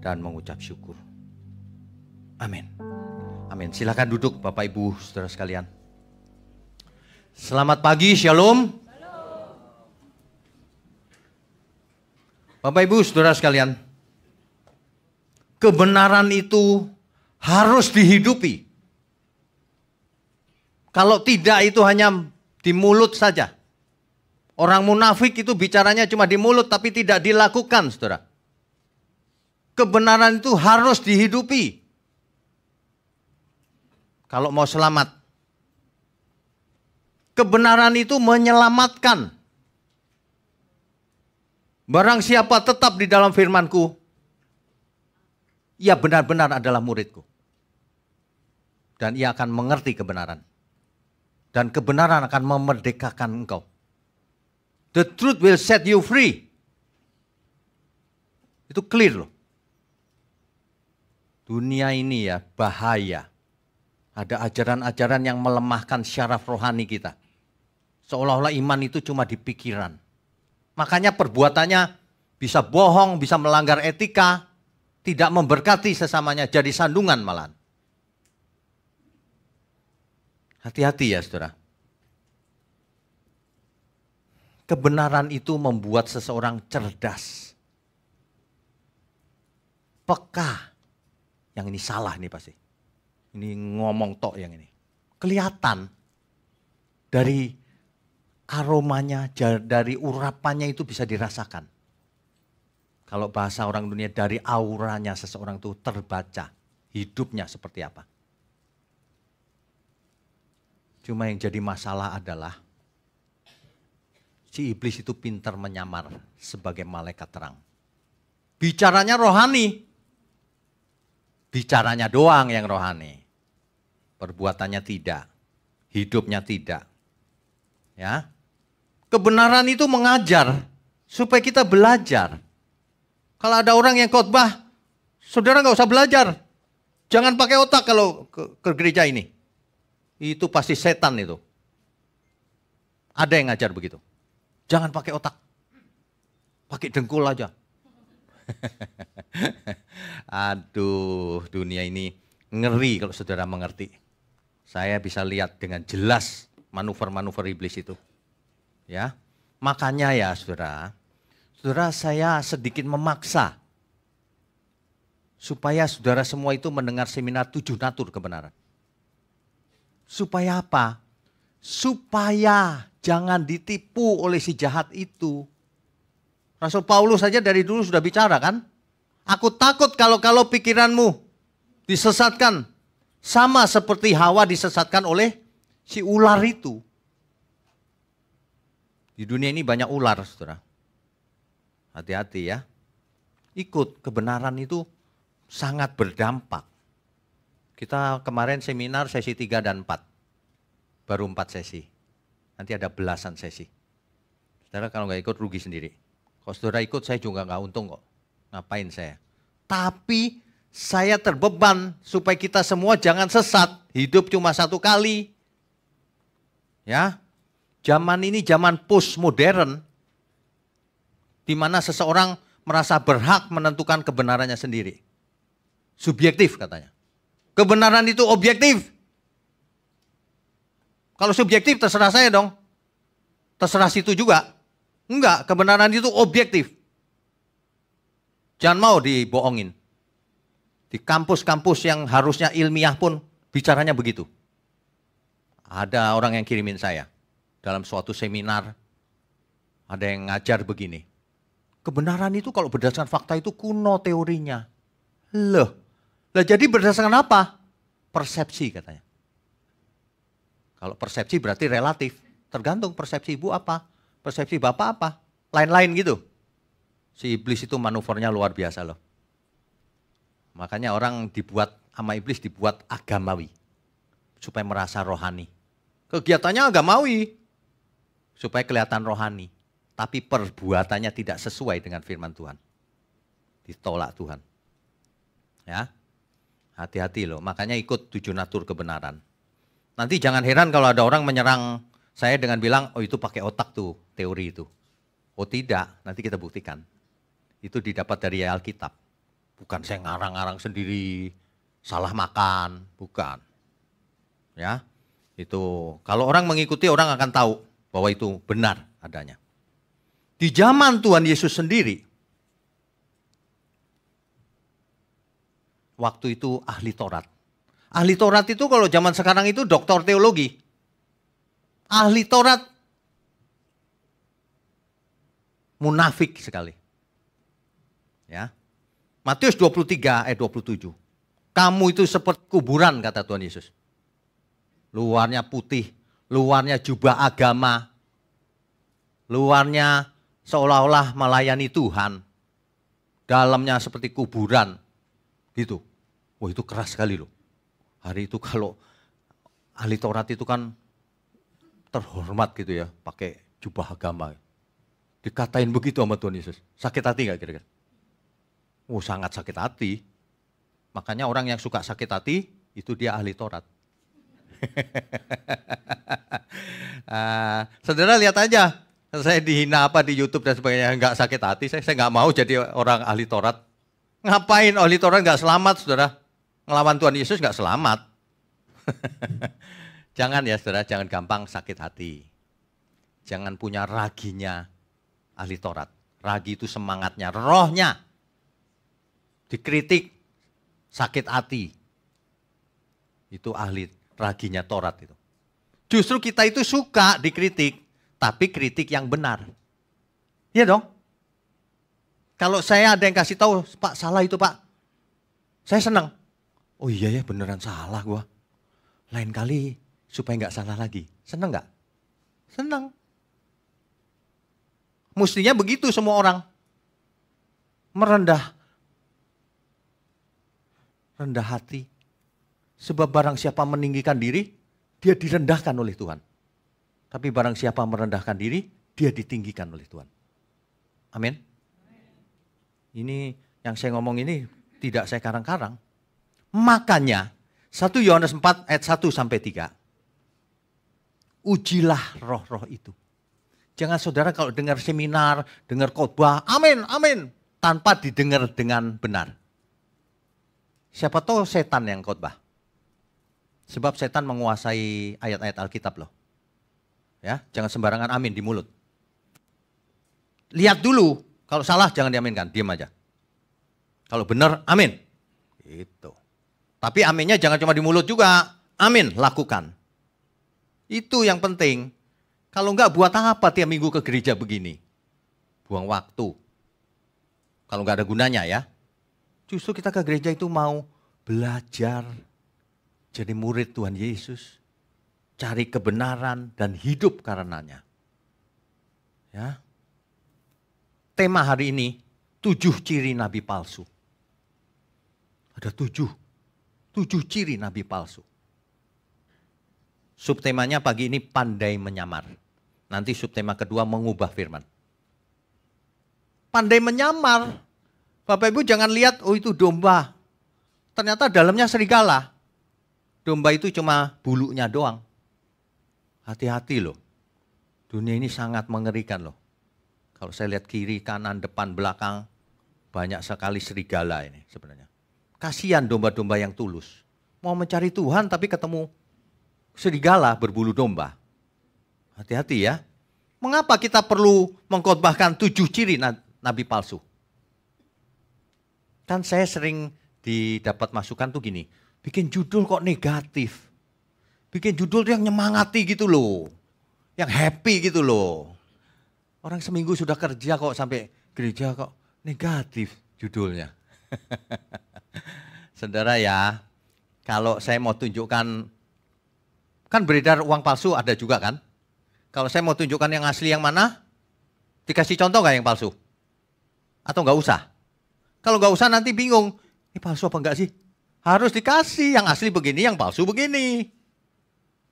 dan mengucap syukur. Amin. Amin. Silakan duduk Bapak Ibu Saudara sekalian. Selamat pagi, Shalom. Bapak Ibu Saudara sekalian, kebenaran itu harus dihidupi. Kalau tidak itu hanya di mulut saja. Orang munafik itu bicaranya cuma di mulut tapi tidak dilakukan, saudara. Kebenaran itu harus dihidupi. Kalau mau selamat. Kebenaran itu menyelamatkan. Barang siapa tetap di dalam firman-Ku, ia benar-benar adalah murid-Ku. Dan ia akan mengerti kebenaran. Dan kebenaran akan memerdekakan engkau. The truth will set you free. Itu clear loh. Dunia ini ya bahaya. Ada ajaran-ajaran yang melemahkan syaraf rohani kita. Seolah-olah iman itu cuma di pikiran. Makanya perbuatannya bisa bohong, bisa melanggar etika, tidak memberkati sesamanya, jadi sandungan malahan. Hati-hati ya saudara. Kebenaran itu membuat seseorang cerdas. Peka. Yang ini salah nih pasti. Ini ngomong tok yang ini. Kelihatan dari aromanya, dari urapannya itu bisa dirasakan. Kalau bahasa orang dunia dari auranya seseorang itu terbaca. Hidupnya seperti apa. Cuma yang jadi masalah adalah si iblis itu pintar menyamar sebagai malaikat terang. Bicaranya rohani. Bicaranya doang yang rohani. Perbuatannya tidak. Hidupnya tidak. Ya. Kebenaran itu mengajar supaya kita belajar. Kalau ada orang yang khotbah, saudara nggak usah belajar. Jangan pakai otak kalau ke gereja ini. Itu pasti setan itu. Ada yang ngajar begitu. Jangan pakai otak. Pakai dengkul aja. Aduh, dunia ini ngeri kalau saudara mengerti. Saya bisa lihat dengan jelas manuver-manuver iblis itu. Ya, makanya ya saudara saya sedikit memaksa supaya saudara semua itu mendengar seminar 7 natur kebenaran. Supaya apa? Supaya jangan ditipu oleh si jahat itu. Rasul Paulus saja dari dulu sudah bicara kan? Aku takut kalau pikiranmu disesatkan. Sama seperti Hawa disesatkan oleh si ular itu. Di dunia ini banyak ular, saudara. Hati-hati ya. Ikut kebenaran itu sangat berdampak. Kita kemarin seminar sesi 3 dan 4. Baru 4 sesi. Nanti ada belasan sesi. Saudara kalau nggak ikut rugi sendiri. Kalau saudara ikut saya juga nggak untung kok. Ngapain saya? Tapi saya terbeban supaya kita semua jangan sesat. Hidup cuma satu kali. Ya. Zaman ini zaman postmodern. Di mana seseorang merasa berhak menentukan kebenarannya sendiri. Subjektif katanya. Kebenaran itu objektif. Kalau subjektif terserah saya dong. Terserah situ juga. Enggak, kebenaran itu objektif. Jangan mau dibohongin. Di kampus-kampus yang harusnya ilmiah pun bicaranya begitu. Ada orang yang kirimin saya. Dalam suatu seminar, ada yang ngajar begini. Kebenaran itu kalau berdasarkan fakta itu kuno teorinya. Loh, jadi berdasarkan apa? Persepsi katanya. Kalau persepsi berarti relatif. Tergantung persepsi ibu apa, persepsi bapak apa. Lain-lain gitu. Si iblis itu manuvernya luar biasa loh. Makanya orang dibuat sama iblis dibuat agamawi. Supaya merasa rohani. Kegiatannya agamawi. Supaya kelihatan rohani. Tapi perbuatannya tidak sesuai dengan firman Tuhan. Ditolak Tuhan. Ya, hati-hati loh. Makanya ikut 7 natur kebenaran. Nanti jangan heran kalau ada orang menyerang saya dengan bilang, oh itu pakai otak tuh teori itu. Oh tidak, nanti kita buktikan. Itu didapat dari Alkitab. Bukan saya ngarang-ngarang sendiri, salah makan, bukan. Ya, itu kalau orang mengikuti orang akan tahu bahwa itu benar adanya. Di zaman Tuhan Yesus sendiri, waktu itu ahli Taurat. Ahli Taurat itu kalau zaman sekarang itu doktor teologi. Ahli Taurat munafik sekali. Ya. Matius 23 ayat 27. Kamu itu seperti kuburan kata Tuhan Yesus. Luarnya putih, luarnya jubah agama. Luarnya seolah-olah melayani Tuhan. Dalamnya seperti kuburan. Gitu. Wah, itu keras sekali loh. Hari itu kalau ahli Taurat itu kan terhormat gitu ya, pakai jubah agama. Dikatain begitu sama Tuhan Yesus. Sakit hati gak kira-kira? Oh, sangat sakit hati. Makanya orang yang suka sakit hati, itu dia ahli Taurat. Saudara lihat aja, saya dihina apa di YouTube dan sebagainya, nggak sakit hati, saya nggak mau jadi orang ahli Taurat. Ngapain ahli Taurat nggak selamat, saudara? Ngelawan Tuhan Yesus nggak selamat. Jangan ya saudara, jangan gampang sakit hati. Jangan punya raginya ahli Taurat. Ragi itu semangatnya, rohnya. Dikritik, sakit hati. Itu ahli raginya Taurat itu. Justru kita itu suka dikritik, tapi kritik yang benar. Iya dong? Kalau saya ada yang kasih tahu, Pak salah itu Pak. Saya senang. Oh iya ya beneran salah gua. Lain kali supaya nggak salah lagi. Senang nggak? Senang. Mestinya begitu semua orang. Rendah hati. Sebab barang siapa meninggikan diri, dia direndahkan oleh Tuhan. Tapi barang siapa merendahkan diri, dia ditinggikan oleh Tuhan. Amin. Ini yang saya ngomong ini tidak saya karang-karang. Makanya 1 Yohanes 4 ayat 1 sampai 3. Ujilah roh-roh itu. Jangan saudara kalau dengar seminar, dengar khotbah, amin, amin. Tanpa didengar dengan benar. Siapa tahu setan yang khotbah. Sebab setan menguasai ayat-ayat Alkitab loh. Ya, jangan sembarangan amin di mulut. Lihat dulu, kalau salah jangan diaminkan, diam aja. Kalau benar, amin. Itu. Tapi aminnya jangan cuma di mulut juga, amin, lakukan. Itu yang penting. Kalau enggak buat apa tiap minggu ke gereja begini? Buang waktu. Kalau enggak ada gunanya ya. Justru kita ke gereja itu mau belajar. Jadi murid Tuhan Yesus. Cari kebenaran dan hidup karenanya. Ya. Tema hari ini, 7 ciri nabi palsu. Ada 7 ciri nabi palsu. Subtemanya pagi ini pandai menyamar. Nanti subtema kedua mengubah firman. Pandai menyamar. Bapak Ibu jangan lihat, oh itu domba. Ternyata dalamnya serigala. Domba itu cuma bulunya doang. Hati-hati loh. Dunia ini sangat mengerikan loh. Kalau saya lihat kiri, kanan, depan, belakang. Banyak sekali serigala ini sebenarnya. Kasihan domba-domba yang tulus. Mau mencari Tuhan tapi ketemu serigala berbulu domba. Hati-hati ya. Mengapa kita perlu mengkhotbahkan 7 ciri nabi palsu? Kan saya sering didapat masukan tuh gini. Bikin judul kok negatif. Bikin judul yang nyemangati gitu loh. Yang happy gitu loh. Orang seminggu sudah kerja kok sampai gereja kok negatif judulnya. Saudara ya, kalau saya mau tunjukkan, kan beredar uang palsu ada juga kan? Kalau saya mau tunjukkan yang asli yang mana, dikasih contoh nggak yang palsu? Atau nggak usah? Kalau nggak usah nanti bingung, ini palsu apa enggak sih? Harus dikasih yang asli begini, yang palsu begini.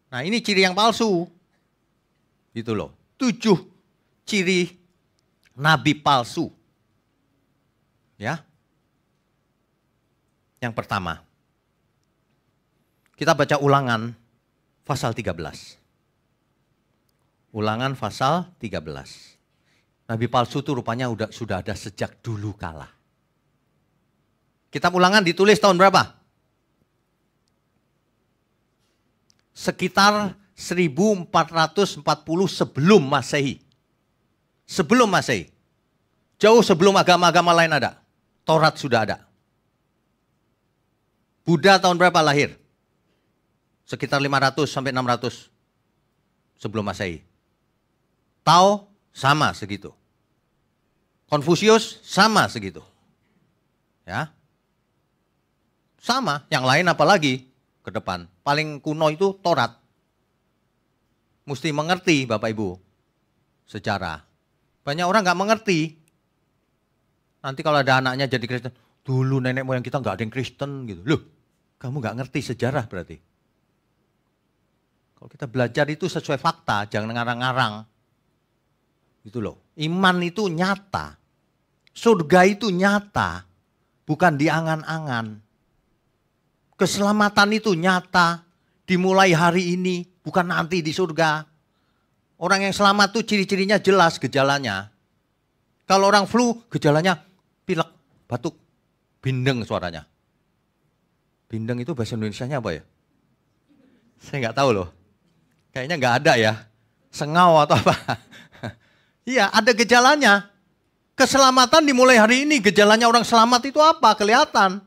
Nah ini ciri yang palsu. Gitu loh, 7 ciri nabi palsu. Ya. Yang pertama, kita baca Ulangan pasal 13. Ulangan pasal 13. Nabi palsu itu rupanya sudah ada sejak dulu kala. Kitab Ulangan ditulis tahun berapa? Sekitar 1440 sebelum Masehi. Sebelum Masehi. Jauh sebelum agama-agama lain ada. Taurat sudah ada. Buddha tahun berapa lahir? Sekitar 500 sampai 600 sebelum Masehi. Tao sama segitu. Konfusius sama segitu. Ya. Sama, yang lain apalagi ke depan. Paling kuno itu Taurat. Mesti mengerti Bapak Ibu sejarah. Banyak orang nggak mengerti. Nanti kalau ada anaknya jadi Kristen, dulu nenek moyang kita nggak ada yang Kristen gitu. Loh, kamu nggak ngerti sejarah berarti. Kalau kita belajar itu sesuai fakta, jangan ngarang-ngarang. Gitu loh. Iman itu nyata. Surga itu nyata. Bukan diangan-angan. Keselamatan itu nyata. Dimulai hari ini, bukan nanti di surga. Orang yang selamat tuh ciri-cirinya jelas gejalanya. Kalau orang flu, gejalanya pilek, batuk, bindeng suaranya. Bindeng itu bahasa Indonesianya apa ya? Saya nggak tahu loh. Kayaknya nggak ada ya. Sengau atau apa. Iya, ada gejalanya. Keselamatan dimulai hari ini. Gejalanya orang selamat itu apa? Kelihatan.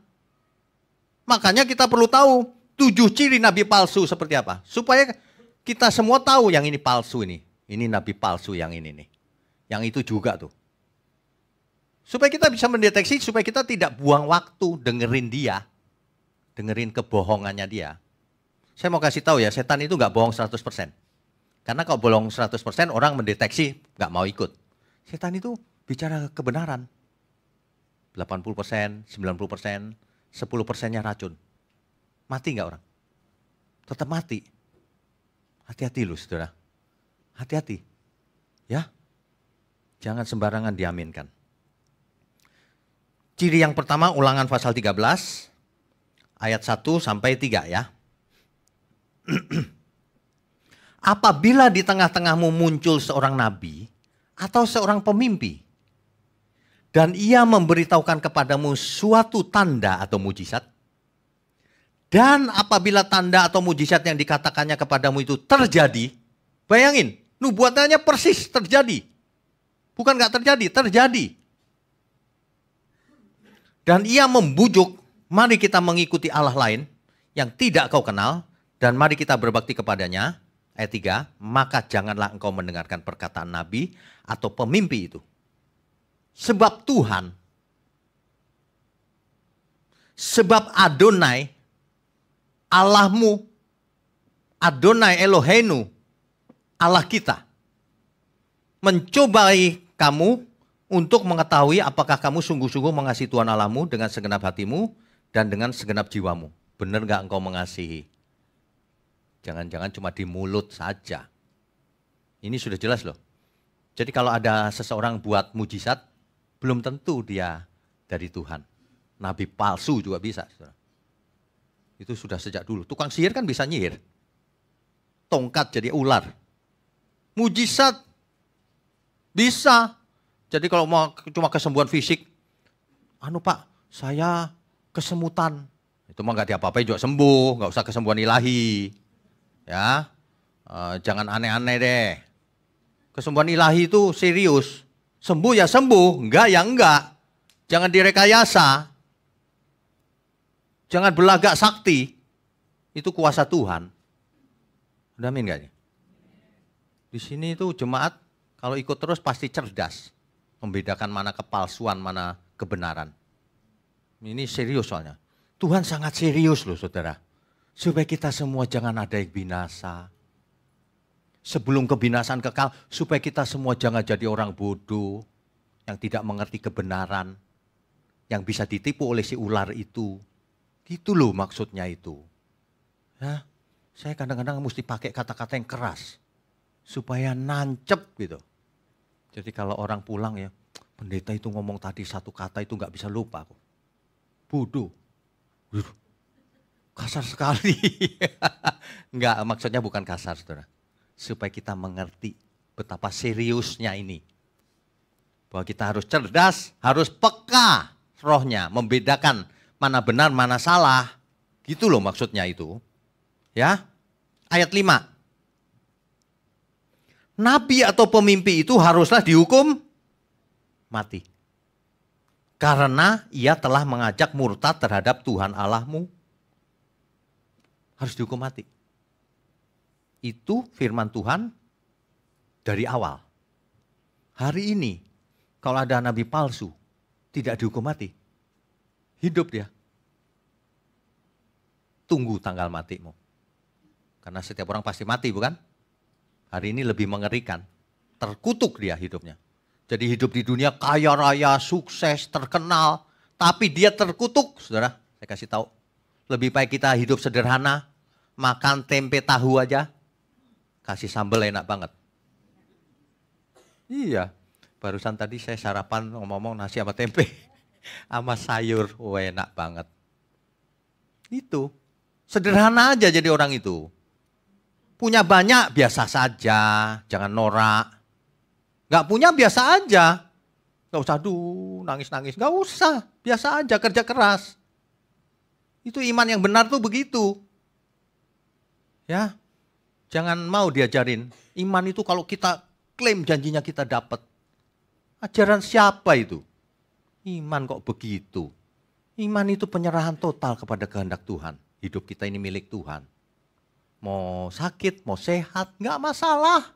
Makanya kita perlu tahu 7 ciri nabi palsu seperti apa. Supaya kita semua tahu yang ini palsu ini. Ini nabi palsu yang ini nih. Yang itu juga tuh. Supaya kita bisa mendeteksi, supaya kita tidak buang waktu dengerin dia. Dengerin kebohongannya dia. Saya mau kasih tahu ya, setan itu nggak bohong 100%. Karena kalau bohong 100% orang mendeteksi nggak mau ikut. Setan itu bicara kebenaran. 80%, 90%, 10%-nya racun. Mati nggak orang? Tetap mati. Hati-hati loh saudara. Hati-hati. Ya. Jangan sembarangan diaminkan. Ciri yang pertama Ulangan pasal 13 ayat 1 sampai 3 ya. Apabila di tengah-tengahmu muncul seorang nabi atau seorang pemimpi dan ia memberitahukan kepadamu suatu tanda atau mujizat, dan apabila tanda atau mujizat yang dikatakannya kepadamu itu terjadi, bayangin, nubuatannya persis terjadi. Bukan nggak terjadi, terjadi. Dan ia membujuk, mari kita mengikuti Allah lain yang tidak kau kenal, dan mari kita berbakti kepadanya. Ayat 3, maka janganlah engkau mendengarkan perkataan nabi atau pemimpi itu. Sebab Tuhan, sebab Adonai, Allahmu, Adonai Eloheinu, Allah kita, mencobai kamu untuk mengetahui apakah kamu sungguh-sungguh mengasihi Tuhan Allahmu dengan segenap hatimu dan dengan segenap jiwamu. Benar gak engkau mengasihi? Jangan-jangan cuma di mulut saja. Ini sudah jelas loh. Jadi kalau ada seseorang buat mujizat, belum tentu dia dari Tuhan. Nabi palsu juga bisa. Itu sudah sejak dulu. Tukang sihir kan bisa nyihir. Tongkat jadi ular. Mujizat bisa. Jadi kalau mau cuma kesembuhan fisik, Pak, saya kesemutan. Itu mah nggak diapa-apain juga sembuh, nggak usah kesembuhan ilahi. Ya, jangan aneh-aneh deh. Kesembuhan ilahi itu serius. Sembuh ya sembuh, enggak ya enggak. Jangan direkayasa. Jangan belagak sakti. Itu kuasa Tuhan. Udah amin enggak nih? Di sini itu jemaat kalau ikut terus pasti cerdas. Membedakan mana kepalsuan, mana kebenaran. Ini serius soalnya. Tuhan sangat serius loh saudara. Supaya kita semua jangan ada yang binasa. Sebelum kebinasaan kekal, supaya kita semua jangan jadi orang bodoh. Yang tidak mengerti kebenaran. Yang bisa ditipu oleh si ular itu. Gitu loh maksudnya itu. Ya, saya kadang-kadang mesti pakai kata-kata yang keras. Supaya nancep gitu. Jadi kalau orang pulang ya, pendeta itu ngomong tadi satu kata itu nggak bisa lupa. Bodoh. Kasar sekali. Enggak, maksudnya bukan kasar saudara. Supaya kita mengerti betapa seriusnya ini. Bahwa kita harus cerdas, harus peka rohnya. Membedakan mana benar, mana salah. Gitu loh maksudnya itu. Ya. Ayat 5. Nabi atau pemimpi itu haruslah dihukum mati. Karena ia telah mengajak murtad terhadap Tuhan Allahmu. Harus dihukum mati. Itu firman Tuhan dari awal. Hari ini, kalau ada nabi palsu, tidak dihukum mati. Hidup dia. Tunggu tanggal matimu. Karena setiap orang pasti mati, bukan? Hari ini lebih mengerikan. Terkutuk dia hidupnya. Jadi hidup di dunia kaya raya, sukses, terkenal. Tapi dia terkutuk, saudara. Saya kasih tahu. Lebih baik kita hidup sederhana. Makan tempe tahu aja. Kasih sambal enak banget. Iya. Barusan tadi saya sarapan ngomong nasi sama tempe. Sama sayur. Oh, enak banget. Itu. Sederhana aja jadi orang itu. Punya banyak biasa saja. Jangan norak. Gak punya biasa aja. Gak usah aduh nangis-nangis. Gak usah. Biasa aja kerja keras. Itu iman yang benar tuh begitu. Ya. Jangan mau diajarin. Iman itu kalau kita klaim janjinya kita dapat. Ajaran siapa itu? Iman kok begitu. Iman itu penyerahan total kepada kehendak Tuhan. Hidup kita ini milik Tuhan. Mau sakit, mau sehat, gak masalah.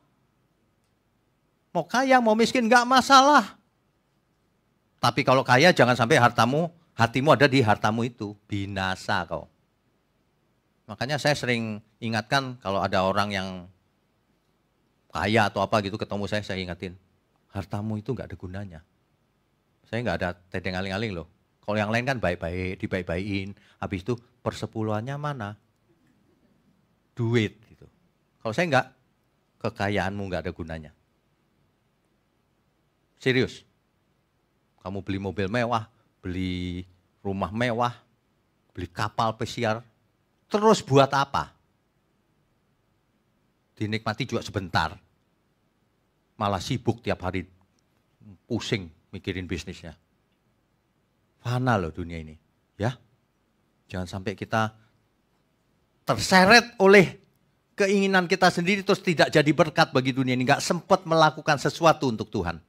Mau kaya, mau miskin, gak masalah. Tapi kalau kaya jangan sampai hatimu ada di hartamu itu. Binasa kau. Makanya saya sering ingatkan kalau ada orang yang kaya atau apa gitu ketemu saya ingatin. Hartamu itu gak ada gunanya. Saya gak ada tedeng aling-aling loh. Kalau yang lain kan baik-baik, dibaik-baikin. Habis itu persepuluhannya mana? Duit. Gitu. Kalau saya enggak, kekayaanmu enggak ada gunanya. Serius. Kamu beli mobil mewah, beli rumah mewah, beli kapal pesiar. Terus buat apa? Dinikmati juga sebentar. Malah sibuk tiap hari, pusing mikirin bisnisnya. Fana loh dunia ini. Ya. Jangan sampai kita terseret oleh keinginan kita sendiri terus tidak jadi berkat bagi dunia ini. Gak sempat melakukan sesuatu untuk Tuhan.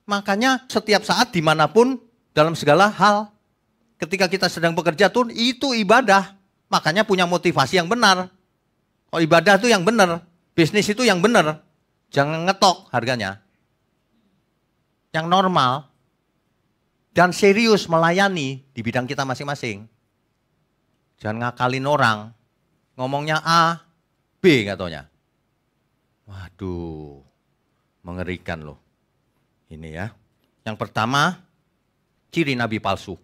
Makanya setiap saat dimanapun dalam segala hal. Ketika kita sedang bekerja tuh itu ibadah. Makanya punya motivasi yang benar. Kalau ibadah itu yang benar. Bisnis itu yang benar. Jangan ngetok harganya. Yang normal. Dan serius melayani di bidang kita masing-masing. Jangan ngakalin orang. Ngomongnya A, B katanya. Waduh, mengerikan loh. Ini ya. Yang pertama, ciri nabi palsu.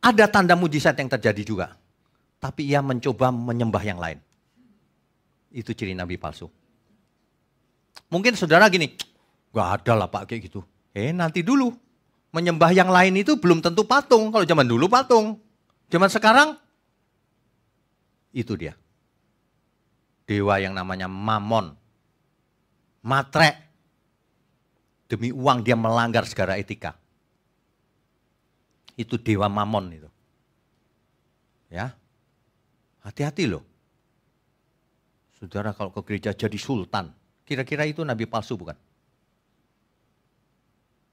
Ada tanda mujizat yang terjadi juga. Tapi ia mencoba menyembah yang lain. Itu ciri nabi palsu. Mungkin saudara gini, gak ada lah Pak kayak gitu. Nanti dulu. Menyembah yang lain itu belum tentu patung. Kalau zaman dulu patung. Zaman sekarang, itu dia. Dewa yang namanya Mamon. Matre. Demi uang dia melanggar segala etika. Itu dewa Mamon itu. Ya. Hati-hati loh. Saudara kalau ke gereja jadi sultan. Kira-kira itu nabi palsu bukan?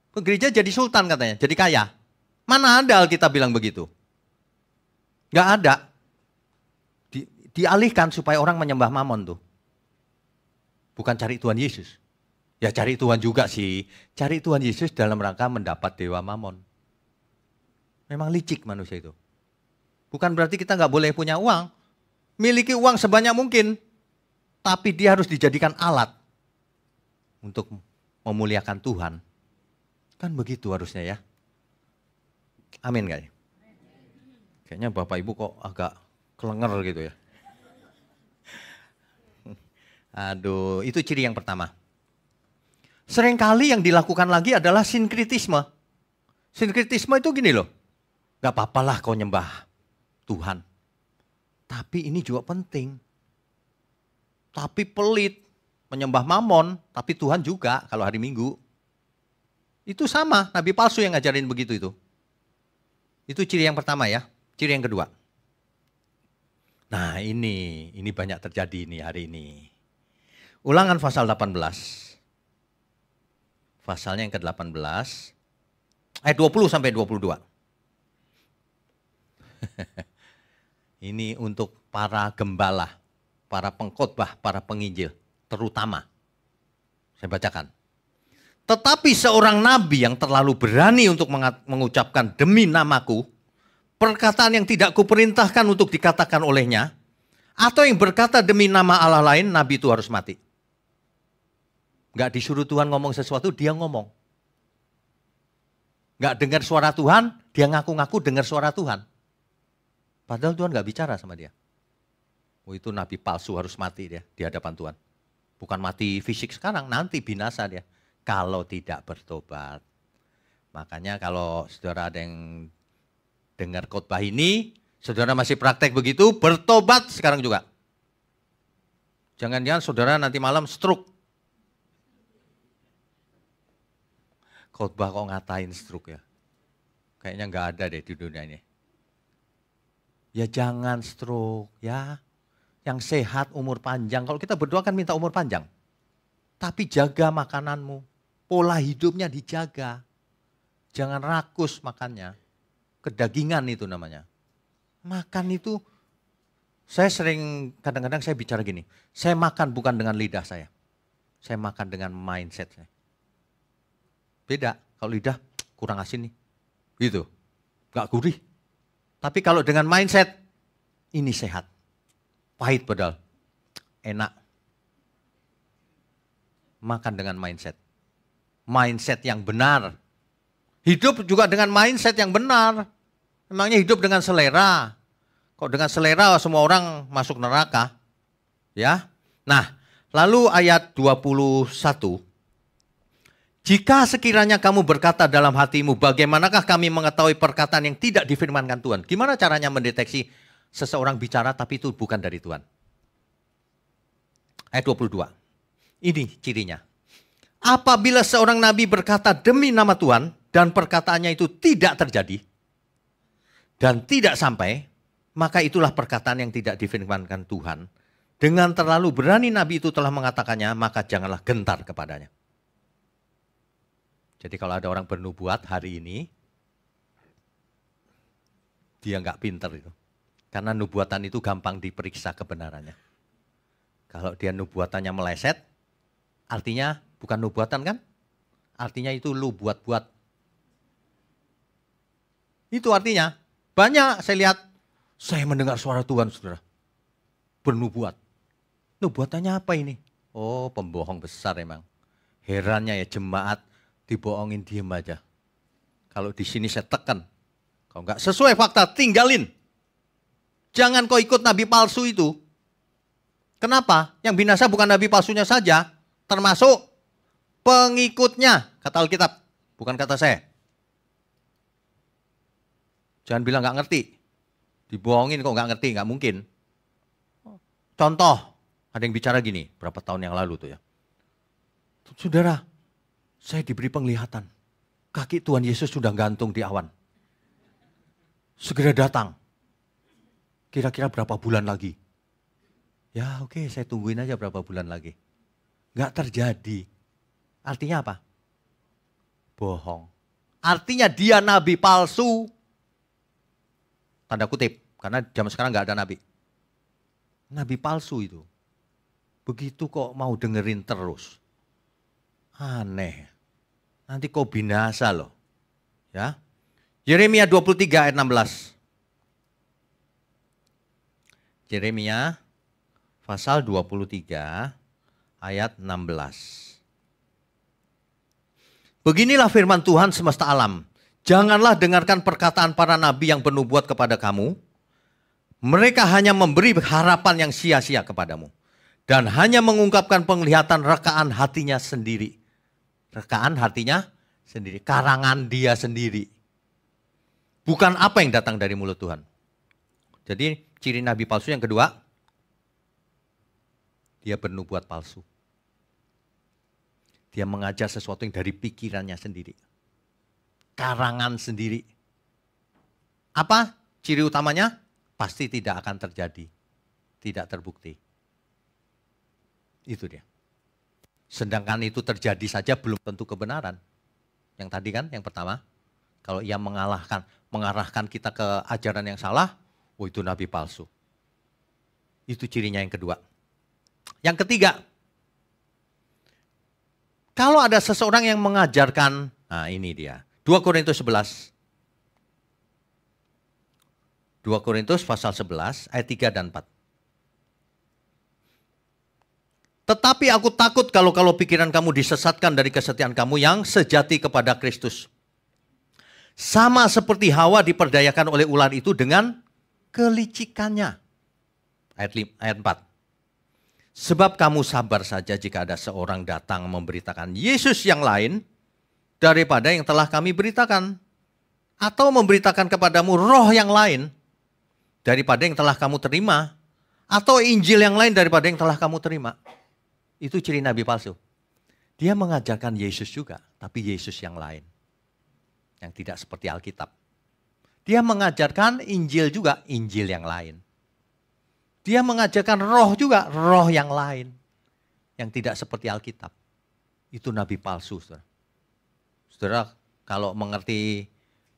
Ke gereja jadi sultan katanya, jadi kaya. Mana ada Alkitab bilang begitu? Gak ada. Dialihkan supaya orang menyembah Mamon tuh. Bukan cari Tuhan Yesus. Ya cari Tuhan juga sih. Cari Tuhan Yesus dalam rangka mendapat dewa Mamon. Memang licik manusia itu. Bukan berarti kita gak boleh punya uang. Miliki uang sebanyak mungkin. Tapi dia harus dijadikan alat. Untuk memuliakan Tuhan. Kan begitu harusnya ya. Amin gak ya? Kayaknya Bapak Ibu kok agak kelenger gitu ya. Aduh, itu ciri yang pertama. Seringkali yang dilakukan lagi adalah sinkritisme. Sinkritisme itu gini loh. Gak apa-apalah kau nyembah Tuhan. Tapi ini juga penting. Tapi pelit. Menyembah Mamon, tapi Tuhan juga kalau hari Minggu. Itu sama, nabi palsu yang ngajarin begitu itu. Itu ciri yang pertama ya. Ciri yang kedua. Nah ini banyak terjadi nih hari ini. Ulangan pasal 18. Pasalnya yang ke-18. Ayat 20 sampai 22. Ini untuk para gembala, para pengkhotbah, para penginjil, terutama. Saya bacakan. Tetapi seorang nabi yang terlalu berani untuk mengucapkan demi namaku, perkataan yang tidak kuperintahkan untuk dikatakan olehnya, atau yang berkata demi nama Allah lain, nabi itu harus mati. Gak disuruh Tuhan ngomong sesuatu, dia ngomong. Gak dengar suara Tuhan, dia ngaku-ngaku dengar suara Tuhan. Padahal Tuhan gak bicara sama dia. Oh itu nabi palsu harus mati dia di hadapan Tuhan. Bukan mati fisik sekarang, nanti binasa dia. Kalau tidak bertobat. Makanya kalau saudara ada yang dengar khotbah ini, saudara masih praktek begitu, bertobat sekarang juga. Jangan-jangan saudara nanti malam stroke. Khotbah kok ngatain stroke ya. Kayaknya nggak ada deh di dunia ini. Ya jangan stroke ya. Yang sehat umur panjang. Kalau kita berdoa kan minta umur panjang. Tapi jaga makananmu. Pola hidupnya dijaga. Jangan rakus makannya. Kedagingan itu namanya. Makan itu, saya sering kadang-kadang saya bicara gini. Saya makan bukan dengan lidah saya. Saya makan dengan mindset saya. Beda, kalau lidah kurang asin nih. Gitu, gak gurih. Tapi kalau dengan mindset, ini sehat. Pahit padahal, enak. Makan dengan mindset. Mindset yang benar. Hidup juga dengan mindset yang benar. Memangnya hidup dengan selera. Kok dengan selera semua orang masuk neraka. Ya. Nah, lalu ayat 21. Jika sekiranya kamu berkata dalam hatimu, bagaimanakah kami mengetahui perkataan yang tidak difirmankan Tuhan? Gimana caranya mendeteksi seseorang bicara tapi itu bukan dari Tuhan? Ayat 22. Ini cirinya. Apabila seorang nabi berkata demi nama Tuhan dan perkataannya itu tidak terjadi dan tidak sampai, maka itulah perkataan yang tidak difirmankan Tuhan. Dengan terlalu berani nabi itu telah mengatakannya, maka janganlah gentar kepadanya. Jadi kalau ada orang bernubuat hari ini, dia nggak pinter itu. Karena nubuatan itu gampang diperiksa kebenarannya. Kalau dia nubuatannya meleset, artinya bukan nubuatan kan? Artinya itu lu buat-buat. Itu artinya, banyak saya lihat, saya mendengar suara Tuhan saudara. Bernubuat. Nubuatannya apa ini? Oh pembohong besar emang. Herannya ya jemaat. Dibohongin diem aja. Kalau di sini saya tekan. Kalau nggak sesuai fakta, tinggalin. Jangan kau ikut nabi palsu itu. Kenapa? Yang binasa bukan nabi palsunya saja. Termasuk pengikutnya. Kata Alkitab. Bukan kata saya. Jangan bilang nggak ngerti. Dibohongin kok nggak ngerti. Nggak mungkin. Contoh. Ada yang bicara gini. Berapa tahun yang lalu tuh ya. Saudara. Saya diberi penglihatan. Kaki Tuhan Yesus sudah gantung di awan. Segera datang. Kira-kira berapa bulan lagi? Ya oke, saya tungguin aja berapa bulan lagi. Nggak terjadi. Artinya apa? Bohong. Artinya dia nabi palsu. Tanda kutip. Karena zaman sekarang nggak ada nabi. Nabi palsu itu. Begitu kok mau dengerin terus. Aneh. Nanti kau binasa loh. Ya. Yeremia 23 ayat 16. Yeremia pasal 23 ayat 16. Beginilah firman Tuhan semesta alam. Janganlah dengarkan perkataan para nabi yang bernubuat kepada kamu. Mereka hanya memberi harapan yang sia-sia kepadamu. Dan hanya mengungkapkan penglihatan rekaan hatinya sendiri. Rekaan hatinya sendiri, karangan dia sendiri. Bukan apa yang datang dari mulut Tuhan. Jadi ciri nabi palsu yang kedua, dia bernubuat palsu. Dia mengajar sesuatu yang dari pikirannya sendiri. Karangan sendiri. Apa ciri utamanya? Pasti tidak akan terjadi. Tidak terbukti. Itu dia. Sedangkan itu terjadi saja belum tentu kebenaran. Yang tadi kan, yang pertama. Kalau ia mengarahkan kita ke ajaran yang salah, oh itu nabi palsu. Itu cirinya yang kedua. Yang ketiga, kalau ada seseorang yang mengajarkan, nah ini dia. 2 Korintus 11. 2 Korintus pasal 11 ayat 3 dan 4. Tetapi aku takut kalau pikiran kamu disesatkan dari kesetiaan kamu yang sejati kepada Kristus. Sama seperti Hawa diperdayakan oleh ular itu dengan kelicikannya. Ayat 4. Sebab kamu sabar saja jika ada seorang datang memberitakan Yesus yang lain daripada yang telah kami beritakan. Atau memberitakan kepadamu roh yang lain daripada yang telah kamu terima. Atau Injil yang lain daripada yang telah kamu terima. Itu ciri nabi palsu. Dia mengajarkan Yesus juga, tapi Yesus yang lain. Yang tidak seperti Alkitab. Dia mengajarkan Injil juga, Injil yang lain. Dia mengajarkan roh juga, roh yang lain. Yang tidak seperti Alkitab. Itu nabi palsu, saudara. Saudara, kalau mengerti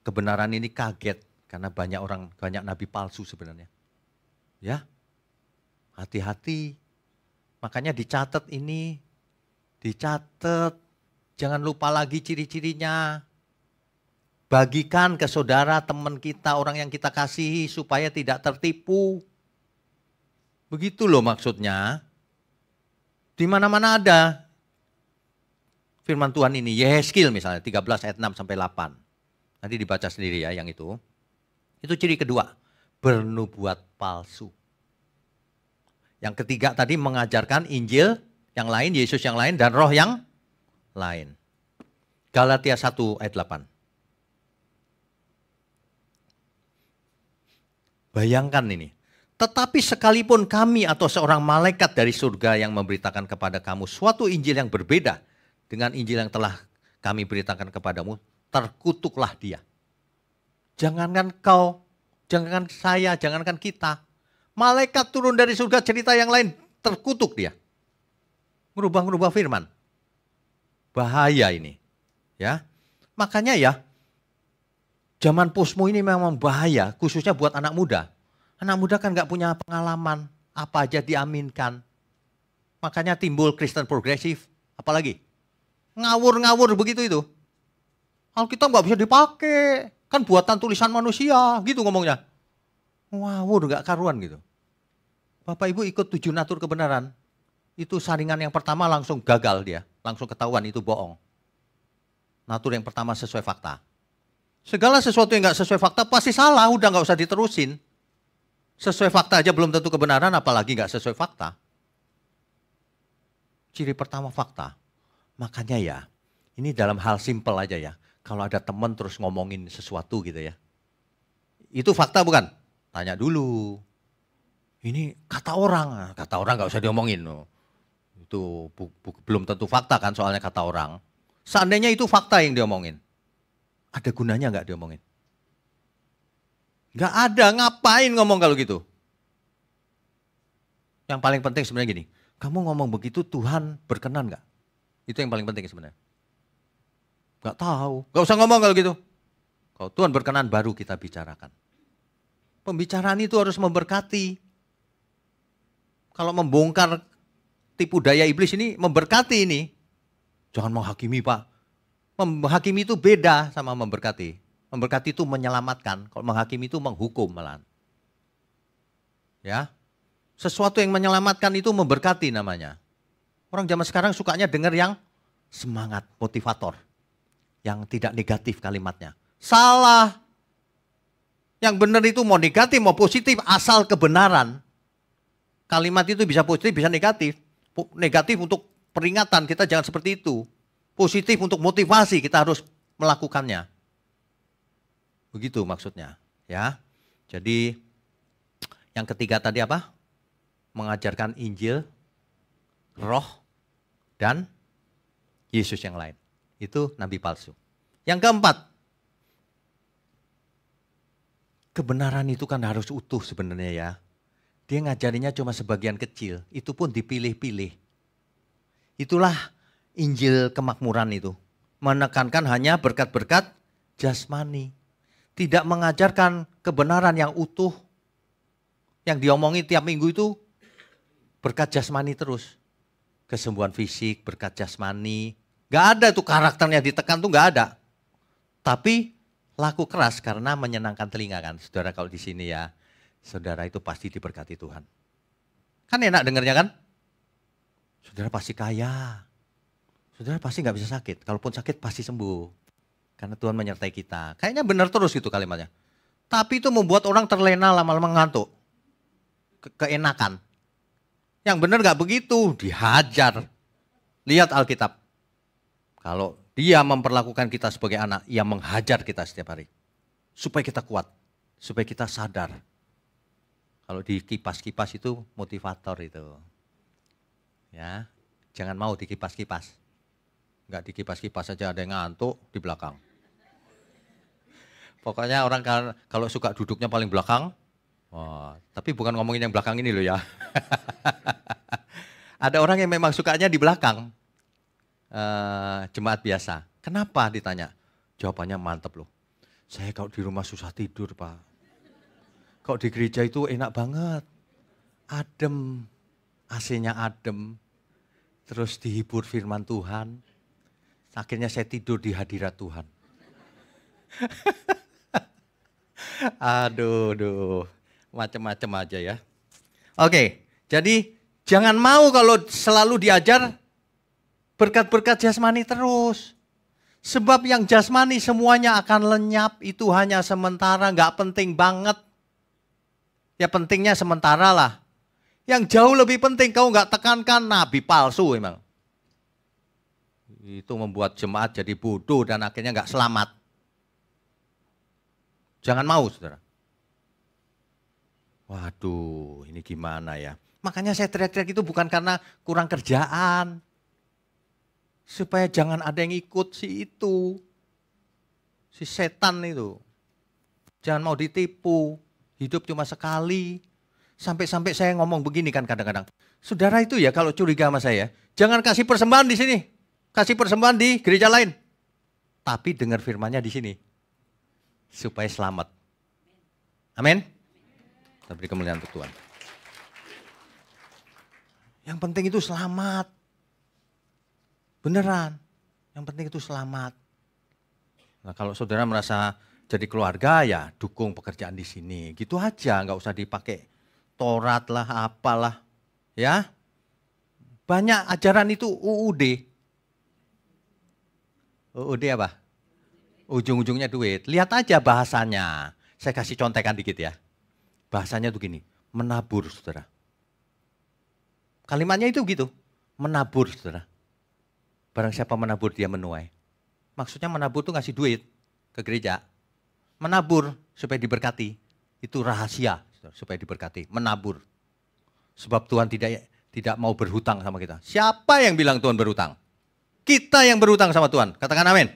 kebenaran ini kaget. Karena banyak nabi palsu sebenarnya. Ya, hati-hati. Makanya dicatat ini. Dicatat. Jangan lupa lagi ciri-cirinya. Bagikan ke saudara, teman kita, orang yang kita kasihi supaya tidak tertipu. Begitu loh maksudnya. Di mana-mana ada firman Tuhan ini. Yehezkiel misalnya 13 ayat 6 sampai 8. Nanti dibaca sendiri ya yang itu. Itu ciri kedua. Bernubuat palsu. Yang ketiga tadi mengajarkan Injil yang lain, Yesus yang lain, dan roh yang lain. Galatia 1 ayat 8. Bayangkan ini. Tetapi sekalipun kami atau seorang malaikat dari surga yang memberitakan kepada kamu suatu Injil yang berbeda dengan Injil yang telah kami beritakan kepadamu, terkutuklah dia. Jangankan kau, jangankan saya, jangankan kita. Malaikat turun dari surga cerita yang lain, terkutuk dia. Merubah-rubah firman. Bahaya ini. Ya. Makanya ya, zaman posmo ini memang bahaya, khususnya buat anak muda. Anak muda kan gak punya pengalaman, apa aja diaminkan. Makanya timbul Kristen progresif, apalagi ngawur-ngawur begitu itu. Alkitab gak bisa dipakai, kan buatan tulisan manusia, gitu ngomongnya. Ngawur gak karuan gitu. Bapak Ibu ikut 7 natur kebenaran, itu saringan yang pertama langsung gagal dia, langsung ketahuan itu bohong. Natur yang pertama sesuai fakta. Segala sesuatu yang gak sesuai fakta pasti salah, udah gak usah diterusin. Sesuai fakta aja belum tentu kebenaran, apalagi nggak sesuai fakta. Ciri pertama fakta. Makanya ya, ini dalam hal simpel aja ya. Kalau ada teman terus ngomongin sesuatu gitu ya. Itu fakta bukan? Tanya dulu. Ini kata orang nggak usah diomongin. Itu belum tentu fakta kan soalnya kata orang. Seandainya itu fakta yang diomongin. Ada gunanya nggak diomongin? Nggak ada, ngapain ngomong kalau gitu? Yang paling penting sebenarnya gini, kamu ngomong begitu Tuhan berkenan nggak? Itu yang paling penting sebenarnya. Nggak tahu, nggak usah ngomong kalau gitu. Kalau Tuhan berkenan baru kita bicarakan. Pembicaraan itu harus memberkati. Kalau membongkar tipu daya iblis ini memberkati ini. Jangan menghakimi Pak. Menghakimi itu beda sama memberkati. Memberkati itu menyelamatkan, kalau menghakimi itu menghukum malahan. Ya. Sesuatu yang menyelamatkan itu memberkati namanya. Orang zaman sekarang sukanya dengar yang semangat, motivator. Yang tidak negatif kalimatnya. Salah. Yang benar itu mau negatif, mau positif, asal kebenaran. Kalimat itu bisa positif, bisa negatif. Negatif untuk peringatan, kita jangan seperti itu. Positif untuk motivasi, kita harus melakukannya. Begitu maksudnya, ya. Jadi yang ketiga tadi apa? Mengajarkan Injil, roh, dan Yesus yang lain. Itu nabi palsu. Yang keempat, kebenaran itu kan harus utuh sebenarnya ya. Dia ngajarinya cuma sebagian kecil, itu pun dipilih-pilih. Itulah Injil kemakmuran itu. Menekankan hanya berkat-berkat jasmani. Tidak mengajarkan kebenaran yang utuh. Yang diomongin tiap minggu itu berkat jasmani terus. Kesembuhan fisik, berkat jasmani. Gak ada tuh karakternya ditekan tuh gak ada. Tapi laku keras karena menyenangkan telinga kan. Saudara kalau di sini ya, saudara itu pasti diberkati Tuhan. Kan enak dengarnya kan? Saudara pasti kaya. Saudara pasti gak bisa sakit. Kalaupun sakit pasti sembuh. Karena Tuhan menyertai kita. Kayaknya benar terus itu kalimatnya. Tapi itu membuat orang terlena lama-lama ngantuk. Keenakan. Yang benar gak begitu. Dihajar. Lihat Alkitab. Kalau dia memperlakukan kita sebagai anak, ia menghajar kita setiap hari. Supaya kita kuat, supaya kita sadar. Kalau di kipas-kipas itu motivator itu. Ya, jangan mau dikipas-kipas. Enggak dikipas-kipas saja ada yang ngantuk di belakang. Pokoknya orang kalau suka duduknya paling belakang, tapi bukan ngomongin yang belakang ini loh ya. Ada orang yang memang sukanya di belakang. Jemaat biasa. Kenapa ditanya? Jawabannya mantep loh. Saya kalau di rumah susah tidur Pak. Kalau di gereja itu enak banget. Adem. AC-nya adem. Terus dihibur firman Tuhan. Akhirnya saya tidur di hadirat Tuhan. Aduh. Macam-macam aja ya. Oke, jadi jangan mau kalau selalu diajar berkat-berkat jasmani terus. Sebab yang jasmani semuanya akan lenyap. Itu hanya sementara, gak penting banget. Ya pentingnya sementara lah. Yang jauh lebih penting kau gak tekankan nabi palsu emang. Itu membuat jemaat jadi bodoh dan akhirnya gak selamat. Jangan mau saudara. Waduh ini gimana ya. Makanya saya teriak-teriak itu bukan karena kurang kerjaan. Supaya jangan ada yang ikut si itu. Si setan itu. Jangan mau ditipu. Hidup cuma sekali. Sampai-sampai saya ngomong begini kan kadang-kadang. Saudara itu ya kalau curiga sama saya. Jangan kasih persembahan di sini. Kasih persembahan di gereja lain. Tapi dengar firmannya di sini. Supaya selamat. Amin. Kita beri kemuliaan untuk Tuhan. Yang penting itu selamat. Beneran, yang penting itu selamat. Nah kalau saudara merasa jadi keluarga ya dukung pekerjaan di sini. Gitu aja, nggak usah dipakai Taurat lah, apalah. Ya, banyak ajaran itu UUD. UUD apa? Ujung-ujungnya duit. Lihat aja bahasanya. Saya kasih contekan dikit ya. Bahasanya tuh gini, menabur saudara. Kalimatnya itu gitu, menabur saudara. Barang siapa menabur dia menuai. Maksudnya menabur itu ngasih duit ke gereja. Menabur supaya diberkati. Itu rahasia supaya diberkati. Menabur. Sebab Tuhan tidak mau berhutang sama kita. Siapa yang bilang Tuhan berhutang? Kita yang berhutang sama Tuhan. Katakan amin.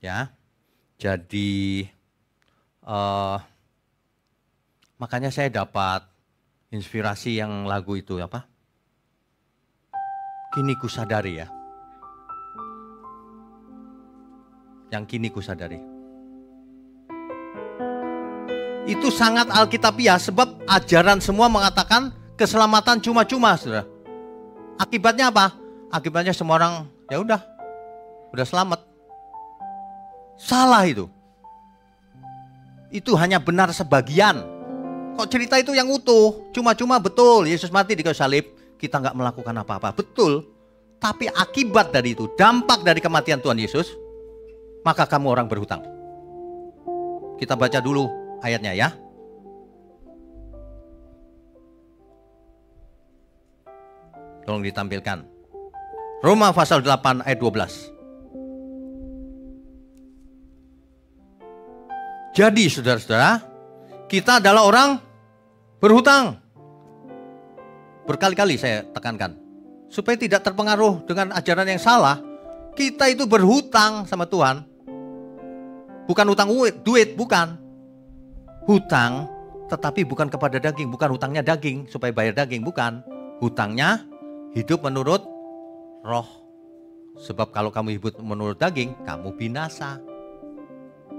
Ya. Jadi makanya saya dapat inspirasi yang lagu itu apa? Kini ku sadari ya. Yang kini ku sadari. Itu sangat alkitabiah sebab ajaran semua mengatakan keselamatan cuma-cuma, saudara. Akibatnya apa? Akibatnya semua orang ya udah selamat. Salah itu. Itu hanya benar sebagian. Kok cerita itu yang utuh, cuma-cuma betul. Yesus mati di kayu salib, kita nggak melakukan apa-apa. Betul. Tapi akibat dari itu, dampak dari kematian Tuhan Yesus, maka kamu orang berhutang. Kita baca dulu ayatnya ya. Tolong ditampilkan. Roma pasal 8 ayat 12. Jadi saudara-saudara, kita adalah orang berhutang. Berkali-kali saya tekankan. Supaya tidak terpengaruh dengan ajaran yang salah. Kita itu berhutang sama Tuhan. Bukan hutang duit, bukan. Hutang, tetapi bukan kepada daging. Bukan hutangnya daging, supaya bayar daging, bukan. Hutangnya hidup menurut roh. Sebab kalau kamu hidup menurut daging, kamu binasa.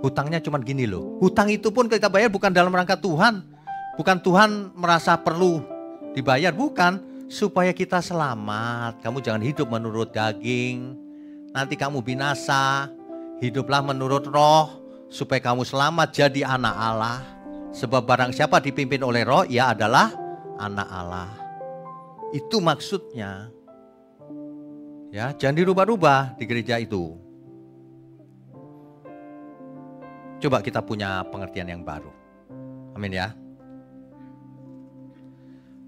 Hutangnya cuma gini loh. Hutang itu pun kita bayar bukan dalam rangka Tuhan. Bukan Tuhan merasa perlu dibayar, bukan. Supaya kita selamat. Kamu jangan hidup menurut daging. Nanti kamu binasa. Hiduplah menurut roh. Supaya kamu selamat jadi anak Allah. Sebab barang siapa dipimpin oleh roh, ia adalah anak Allah. Itu maksudnya. Ya, jangan dirubah-rubah di gereja itu. Coba kita punya pengertian yang baru. Amin ya.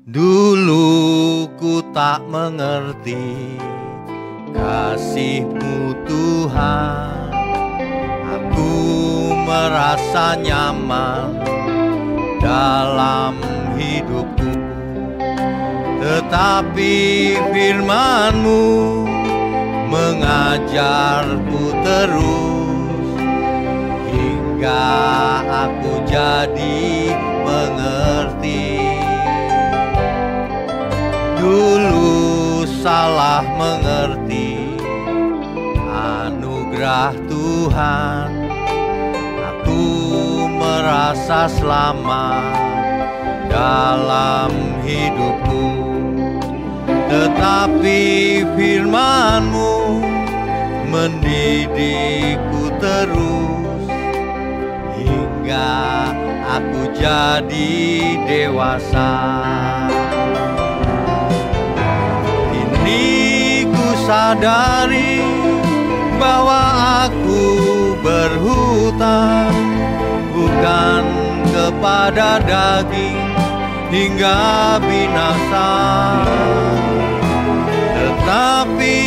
Dulu ku tak mengerti kasih-Mu Tuhan. Aku merasa nyaman dalam hidupku. Tetapi firman-Mu mengajarku terus hingga aku jadi mengerti. Dulu salah mengerti anugerah Tuhan. Aku merasa selamat dalam hidupku. Tetapi firman-Mu mendidikku terus hingga aku jadi dewasa. Ku sadari bahwa aku berhutang bukan kepada daging hingga binasa, tetapi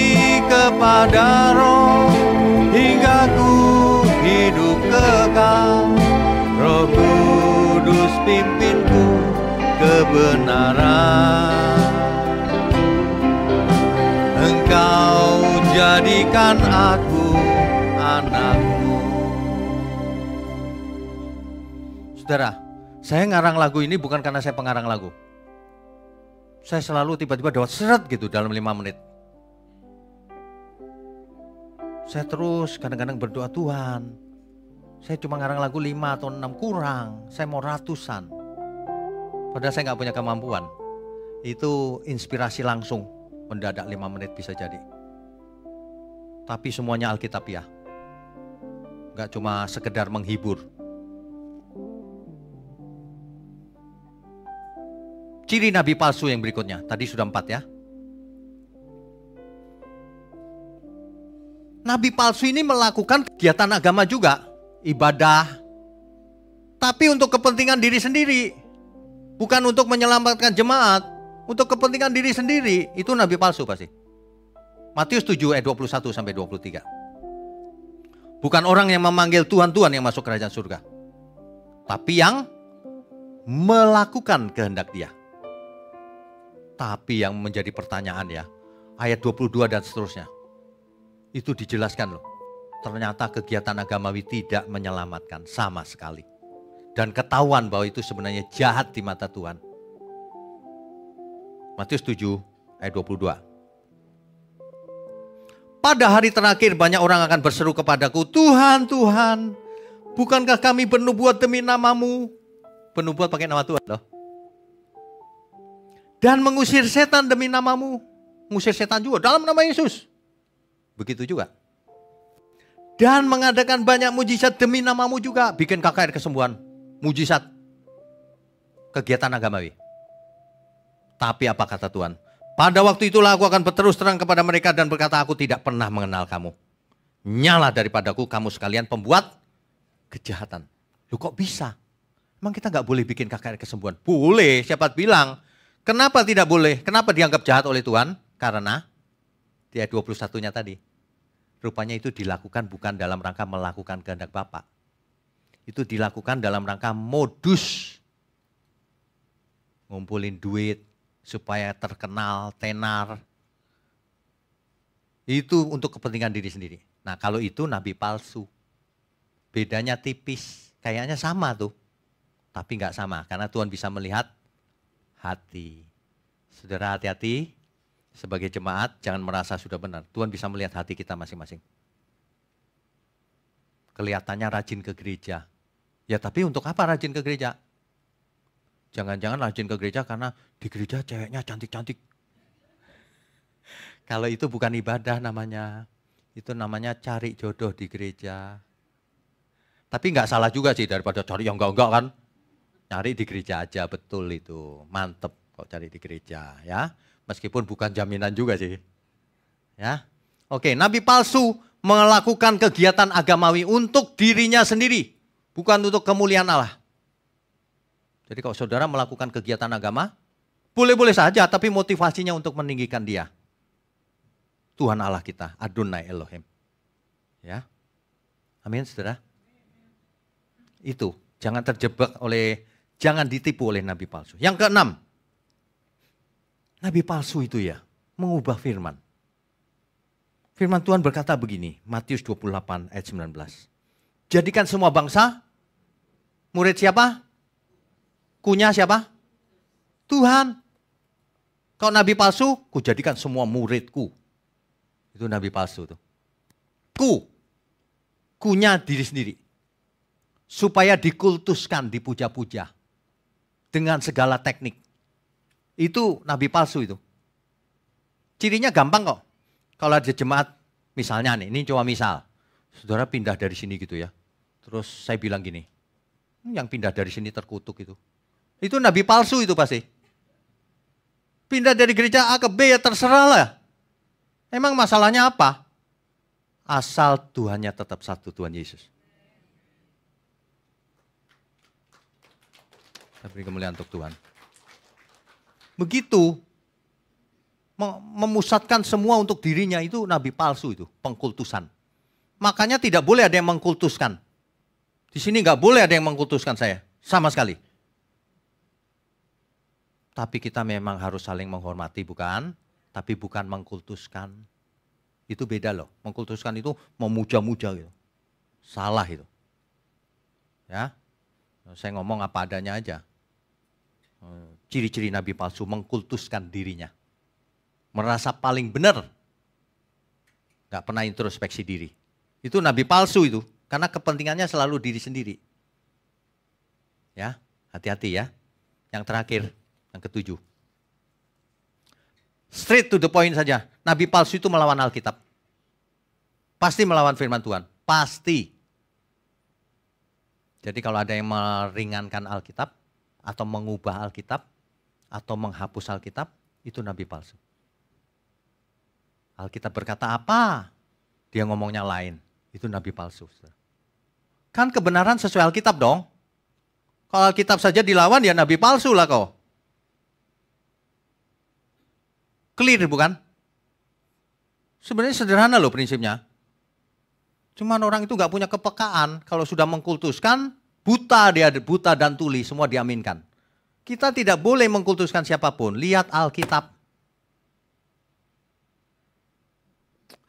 kepada roh hingga ku hidup kekal. Roh Kudus pimpinku kebenaran. Engkau jadikan aku anak-Mu. Saudara, saya ngarang lagu ini bukan karena saya pengarang lagu. Saya selalu tiba-tiba dapat seret gitu dalam 5 menit. Saya terus kadang-kadang berdoa, Tuhan, saya cuma ngarang lagu 5 atau 6 kurang. Saya mau ratusan. Padahal saya nggak punya kemampuan. Itu inspirasi langsung. Mendadak 5 menit bisa jadi. Tapi semuanya Alkitabiah. Gak cuma sekedar menghibur. Ciri nabi palsu yang berikutnya. Tadi sudah 4 ya. Nabi palsu ini melakukan kegiatan agama juga. Ibadah. Tapi untuk kepentingan diri sendiri. Bukan untuk menyelamatkan jemaat. Untuk kepentingan diri sendiri, itu nabi palsu pasti. Matius 7 ayat 21 sampai 23. Bukan orang yang memanggil Tuhan-Tuhan yang masuk kerajaan surga. Tapi yang melakukan kehendak Dia. Tapi yang menjadi pertanyaan ya, ayat 22 dan seterusnya. Itu dijelaskan loh. Ternyata kegiatan agamawi tidak menyelamatkan sama sekali. Dan ketahuan bahwa itu sebenarnya jahat di mata Tuhan. Matius 7 ayat 22. Pada hari terakhir banyak orang akan berseru kepadaku, Tuhan, Tuhan, bukankah kami bernubuat demi nama-Mu? Bernubuat pakai nama Tuhan loh. Dan mengusir setan demi nama-Mu. Mengusir setan juga dalam nama Yesus. Begitu juga. Dan mengadakan banyak mujizat demi nama-Mu juga. Bikin KKR kesembuhan. Mujizat. Kegiatan agamawi. Tapi apa kata Tuhan? Pada waktu itulah aku akan berterus terang kepada mereka dan berkata, aku tidak pernah mengenal kamu. Nyala daripadaku kamu sekalian pembuat kejahatan. Loh kok bisa? Emang kita nggak boleh bikin KKR kesembuhan? Boleh, siapa bilang. Kenapa tidak boleh? Kenapa dianggap jahat oleh Tuhan? Karena di ayat 21-nya tadi. Rupanya itu dilakukan bukan dalam rangka melakukan kehendak Bapa. Itu dilakukan dalam rangka modus. Ngumpulin duit. Supaya terkenal, tenar. Itu untuk kepentingan diri sendiri. Nah kalau itu nabi palsu. Bedanya tipis. Kayaknya sama tuh. Tapi nggak sama. Karena Tuhan bisa melihat hati. Saudara hati-hati. Sebagai jemaat jangan merasa sudah benar. Tuhan bisa melihat hati kita masing-masing. Kelihatannya rajin ke gereja. Ya tapi untuk apa rajin ke gereja? Jangan-jangan rajin ke gereja karena di gereja ceweknya cantik-cantik. Kalau itu bukan ibadah namanya. Itu namanya cari jodoh di gereja. Tapi nggak salah juga sih daripada cari yang enggak kan. Cari di gereja aja, betul itu. Mantep kok cari di gereja ya. Meskipun bukan jaminan juga sih. Ya. Oke, nabi palsu melakukan kegiatan agamawi untuk dirinya sendiri. Bukan untuk kemuliaan Allah. Jadi kalau saudara melakukan kegiatan agama, boleh-boleh saja tapi motivasinya untuk meninggikan dia. Tuhan Allah kita, Adonai Elohim. Ya. Amin, saudara. Itu, jangan terjebak jangan ditipu oleh nabi palsu. Yang keenam, nabi palsu itu ya, mengubah firman. Firman Tuhan berkata begini, Matius 28 ayat 19. Jadikan semua bangsa, murid siapa? Kunya siapa? Tuhan. Kalau nabi palsu, ku jadikan semua muridku. Itu nabi palsu tuh. Kunya diri sendiri. Supaya dikultuskan, dipuja-puja. Dengan segala teknik. Itu nabi palsu itu. Cirinya gampang kok. Kalau ada jemaat, misalnya nih, ini cuma misal. Saudara pindah dari sini gitu ya. Terus saya bilang gini, yang pindah dari sini terkutuk itu. Itu nabi palsu itu pasti. Pindah dari gereja A ke B ya terserah lah. Emang masalahnya apa? Asal Tuhannya tetap satu, Tuhan Yesus. Saya beri kemuliaan untuk Tuhan. Begitu. Memusatkan semua untuk dirinya itu nabi palsu itu. Pengkultusan. Makanya tidak boleh ada yang mengkultuskan. Di sini nggak boleh ada yang mengkultuskan saya. Sama sekali. Tapi kita memang harus saling menghormati bukan? Tapi bukan mengkultuskan. Itu beda loh. Mengkultuskan itu memuja-muja gitu. Salah itu. Ya. Saya ngomong apa adanya aja. Ciri-ciri nabi palsu mengkultuskan dirinya. Merasa paling benar. Gak pernah introspeksi diri. Itu nabi palsu itu. Karena kepentingannya selalu diri sendiri. Ya, hati-hati ya. Yang terakhir, yang ketujuh. Straight to the point saja. Nabi palsu itu melawan Alkitab. Pasti melawan firman Tuhan. Pasti. Jadi kalau ada yang meringankan Alkitab, atau mengubah Alkitab, atau menghapus Alkitab, itu nabi palsu. Alkitab berkata apa? Dia ngomongnya lain. Itu nabi palsu. Kan kebenaran sesuai Alkitab dong. Kalau Alkitab saja dilawan ya nabi palsu lah kau. Clear bukan? Sebenarnya sederhana loh prinsipnya. Cuman orang itu gak punya kepekaan. Kalau sudah mengkultuskan, buta dia, buta dan tuli semua diaminkan. Kita tidak boleh mengkultuskan siapapun. Lihat Alkitab.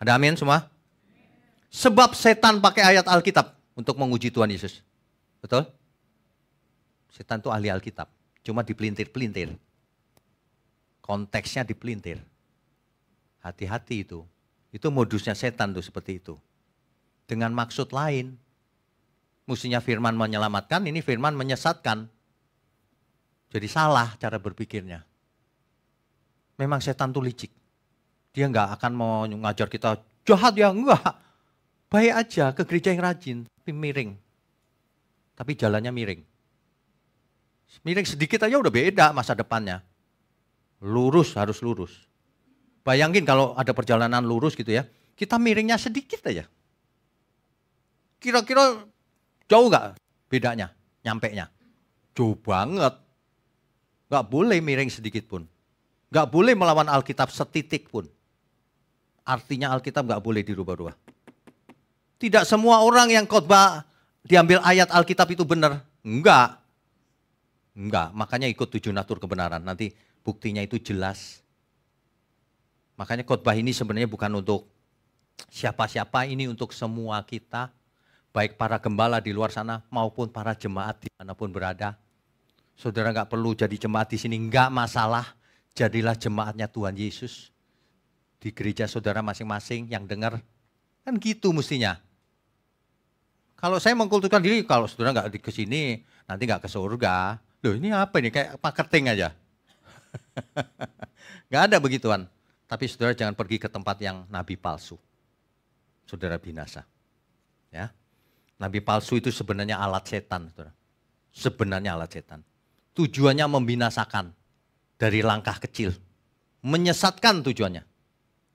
Ada amin semua? Sebab setan pakai ayat Alkitab untuk menguji Tuhan Yesus. Betul? Setan itu ahli Alkitab. Cuma dipelintir-pelintir. Konteksnya dipelintir. Hati-hati itu. Itu modusnya setan tuh seperti itu. Dengan maksud lain. Mestinya firman menyelamatkan, ini firman menyesatkan. Jadi salah cara berpikirnya. Memang setan tuh licik. Dia nggak akan mau ngajar kita jahat ya, enggak. Baik aja ke gereja yang rajin, tapi miring. Tapi jalannya miring. Miring sedikit aja udah beda masa depannya. Lurus, harus lurus. Bayangin kalau ada perjalanan lurus gitu ya, kita miringnya sedikit aja. Kira-kira jauh gak bedanya, nyampenya? Jauh banget. Gak boleh miring sedikit pun. Gak boleh melawan Alkitab setitik pun. Artinya Alkitab gak boleh dirubah-rubah. Tidak semua orang yang khotbah diambil ayat Alkitab itu benar. Enggak. Enggak, makanya ikut 7 natur kebenaran. Nanti buktinya itu jelas. Makanya khotbah ini sebenarnya bukan untuk Siapa-siapa ini untuk semua kita, baik para gembala di luar sana maupun para jemaat dimanapun berada. Saudara nggak perlu jadi jemaat di sini, nggak masalah. Jadilah jemaatnya Tuhan Yesus. Di gereja saudara masing-masing yang dengar, kan gitu mestinya. Kalau saya mengkulturkan diri, kalau saudara nggak ke sini, nanti nggak ke surga. Loh ini apa ini, kayak marketing aja. Nggak ada begituan. Tapi saudara jangan pergi ke tempat yang nabi palsu. Saudara binasa. Ya. Nabi palsu itu sebenarnya alat setan. Saudara. Sebenarnya alat setan. Tujuannya membinasakan dari langkah kecil. Menyesatkan tujuannya.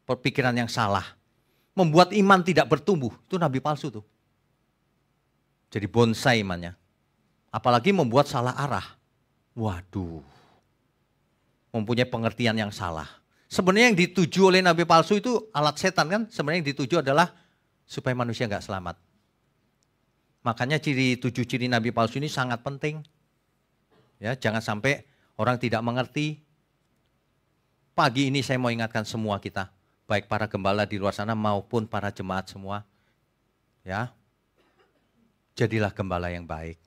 Perpikiran yang salah. Membuat iman tidak bertumbuh. Itu nabi palsu tuh. Jadi bonsai imannya. Apalagi membuat salah arah. Waduh. Mempunyai pengertian yang salah. Sebenarnya yang dituju oleh nabi palsu itu alat setan kan. Sebenarnya yang dituju adalah supaya manusia nggak selamat. Makanya 7 ciri nabi palsu ini sangat penting. Ya, jangan sampai orang tidak mengerti. Pagi ini saya mau ingatkan semua kita, baik para gembala di luar sana maupun para jemaat semua. Ya. Jadilah gembala yang baik.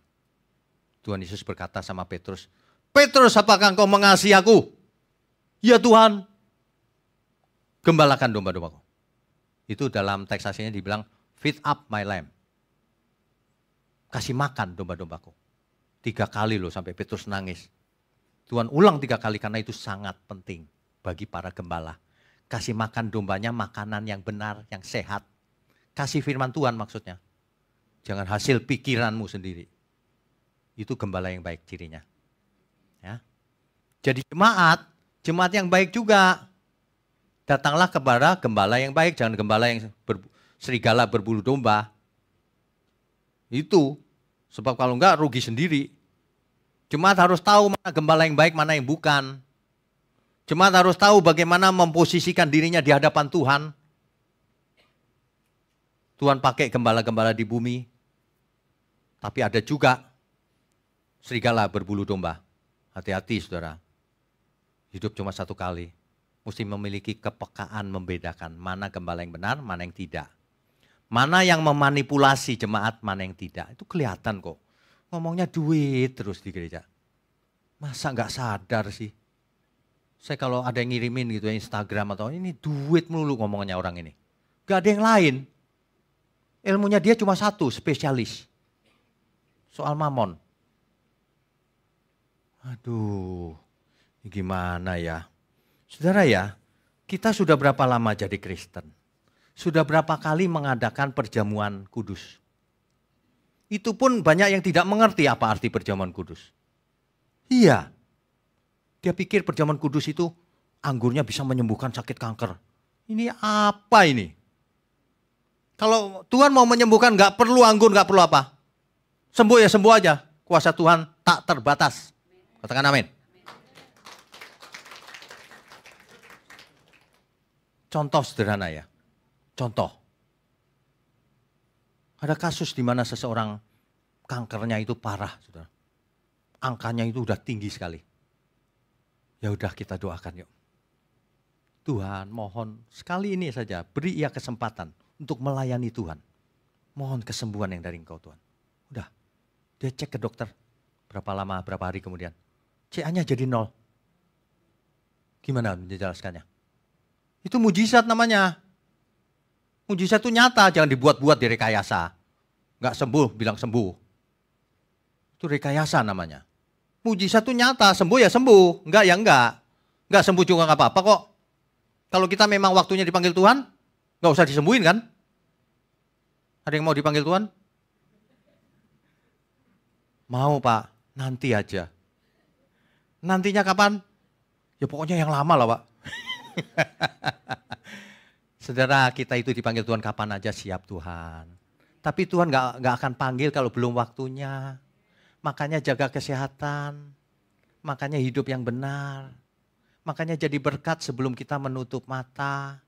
Tuhan Yesus berkata sama Petrus, "Petrus, apakah engkau mengasihi aku?" "Ya Tuhan." "Gembalakan domba-dombaku." Itu dalam teks aslinya dibilang, "Feed up my lamb." Kasih makan domba-dombaku. 3 kali loh sampai Petrus nangis. Tuhan ulang 3 kali karena itu sangat penting bagi para gembala. Kasih makan dombanya makanan yang benar, yang sehat. Kasih firman Tuhan maksudnya. Jangan hasil pikiranmu sendiri. Itu gembala yang baik cirinya. Ya. Jadi jemaat yang baik juga. Datanglah kepada gembala yang baik, jangan gembala yang serigala berbulu domba. Itu. Sebab kalau enggak rugi sendiri. Jemaat harus tahu mana gembala yang baik, mana yang bukan. Jemaat harus tahu bagaimana memposisikan dirinya di hadapan Tuhan. Tuhan pakai gembala-gembala di bumi. Tapi ada juga serigala berbulu domba. Hati-hati saudara. Hidup cuma 1 kali. Mesti memiliki kepekaan membedakan mana gembala yang benar, mana yang tidak. Mana yang memanipulasi jemaat, mana yang tidak. Itu kelihatan kok. Ngomongnya duit terus di gereja. Masa nggak sadar sih? Saya kalau ada yang ngirimin gitu ya Instagram atau ini duit melulu ngomongnya orang ini. Gak ada yang lain. Ilmunya dia cuma 1, spesialis. Soal mamon. Aduh, gimana ya? Saudara ya, kita sudah berapa lama jadi Kristen? Sudah berapa kali mengadakan perjamuan kudus? Itu pun banyak yang tidak mengerti apa arti perjamuan kudus. Iya, dia pikir perjamuan kudus itu anggurnya bisa menyembuhkan sakit kanker. Ini apa ini? Kalau Tuhan mau menyembuhkan nggak perlu anggur, nggak perlu apa. Sembuh ya sembuh aja. Kuasa Tuhan tak terbatas. Katakan amin. Contoh sederhana ya. Contoh. Ada kasus di mana seseorang kankernya itu parah, saudara. Angkanya itu udah tinggi sekali. Ya udah kita doakan yuk. Tuhan mohon sekali ini saja beri ia kesempatan untuk melayani Tuhan. Mohon kesembuhan yang dari Engkau Tuhan. Udah, dia cek ke dokter. Berapa lama, berapa hari kemudian. CA-nya jadi 0. Gimana menjelaskannya? Itu mujizat namanya. Mujizat itu nyata, jangan dibuat-buat direkayasa. Enggak sembuh, bilang sembuh. Itu rekayasa namanya. Mujizat itu nyata, sembuh ya sembuh. Enggak ya enggak. Enggak sembuh juga enggak apa-apa kok. Kalau kita memang waktunya dipanggil Tuhan, enggak usah disembuhin kan? Ada yang mau dipanggil Tuhan? Mau Pak, nanti aja. Nantinya kapan? Ya pokoknya yang lama lah Pak. Saudara, kita itu dipanggil Tuhan kapan aja siap Tuhan. Tapi Tuhan gak akan panggil kalau belum waktunya. Makanya jaga kesehatan. Makanya hidup yang benar. Makanya jadi berkat sebelum kita menutup mata.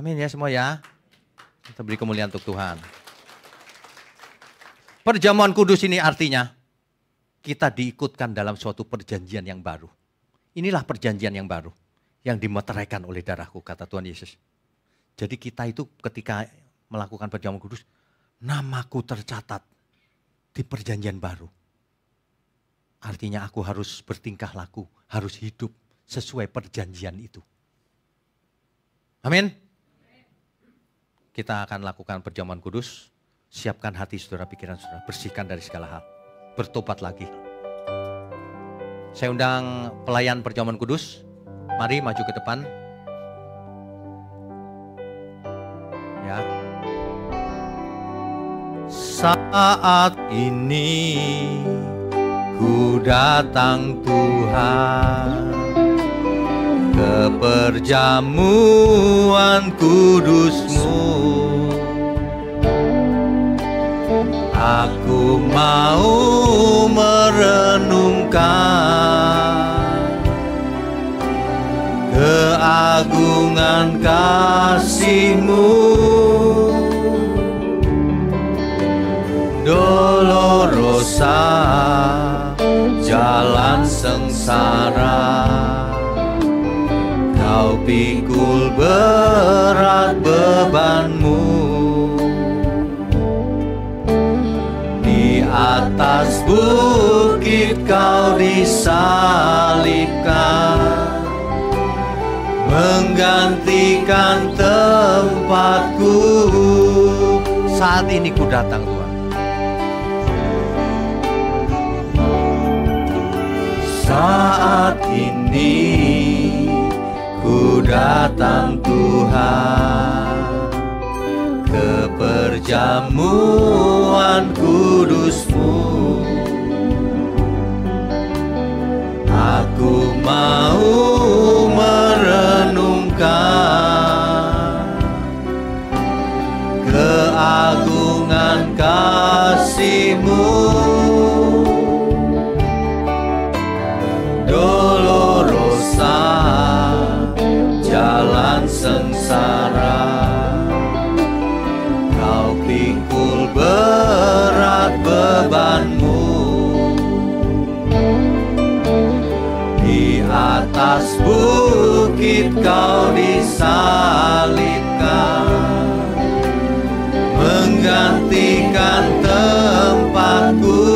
Amin ya semua ya. Kita beri kemuliaan untuk Tuhan. Perjamuan kudus ini artinya kita diikutkan dalam suatu perjanjian yang baru. Inilah perjanjian yang baru yang dimeteraikan oleh darahku, kata Tuhan Yesus. Jadi kita itu ketika melakukan perjamuan kudus, namaku tercatat di perjanjian baru. Artinya aku harus bertingkah laku, harus hidup sesuai perjanjian itu. Amin. Kita akan lakukan perjamuan kudus. Siapkan hati saudara, pikiran saudara, bersihkan dari segala hal. Bertobat lagi. Saya undang pelayan perjamuan kudus. Mari maju ke depan. Ya. Saat ini ku datang Tuhan ke perjamuan kudus-Mu. Aku mau merenungkan keagungan kasih-Mu. Dolorosa, jalan sengsara, Kau pikul berat beban-Mu. Di atas bukit Kau disalibkan, menggantikan tempatku. Saat ini ku datang Tuhan. Saat ini ku datang Tuhan ke perjamuan kudus-Mu. Aku mau merenungkan keagungan kasih-Mu. Dolorosa, jalan sengsara, Kau pikul berat beban-Mu. Di atas bukit Kau disalibkan, menggantikan tempatku.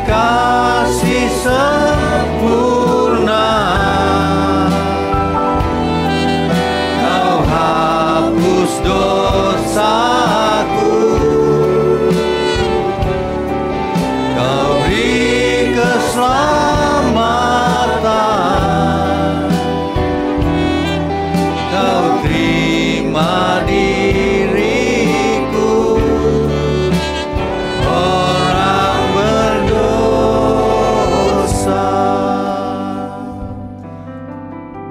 Kasih sempurna, Kau hapus dosaku, Kau beri keselamatan, Kau terima diriku, orang berdosa.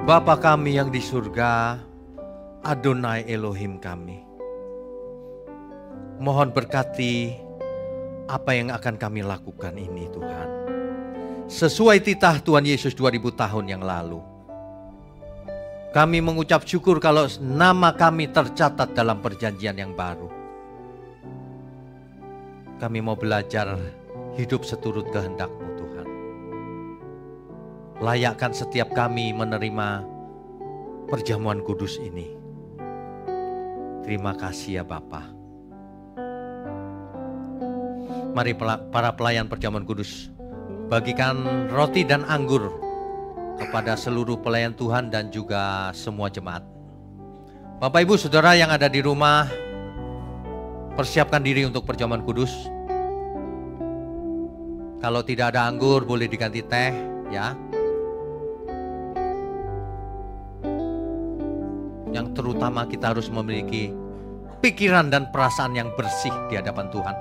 Bapa kami yang di surga, Adonai Elohim kami, mohon berkati apa yang akan kami lakukan ini Tuhan. Sesuai titah Tuhan Yesus 2000 tahun yang lalu. Kami mengucap syukur kalau nama kami tercatat dalam perjanjian yang baru. Kami mau belajar hidup seturut kehendak-Mu Tuhan. Layakkan setiap kami menerima perjamuan kudus ini. Terima kasih ya Bapa. Mari para pelayan perjamuan kudus, bagikan roti dan anggur kepada seluruh pelayan Tuhan dan juga semua jemaat. Bapak Ibu Saudara yang ada di rumah, persiapkan diri untuk perjamuan kudus. Kalau tidak ada anggur boleh diganti teh ya. Yang terutama kita harus memiliki pikiran dan perasaan yang bersih di hadapan Tuhan.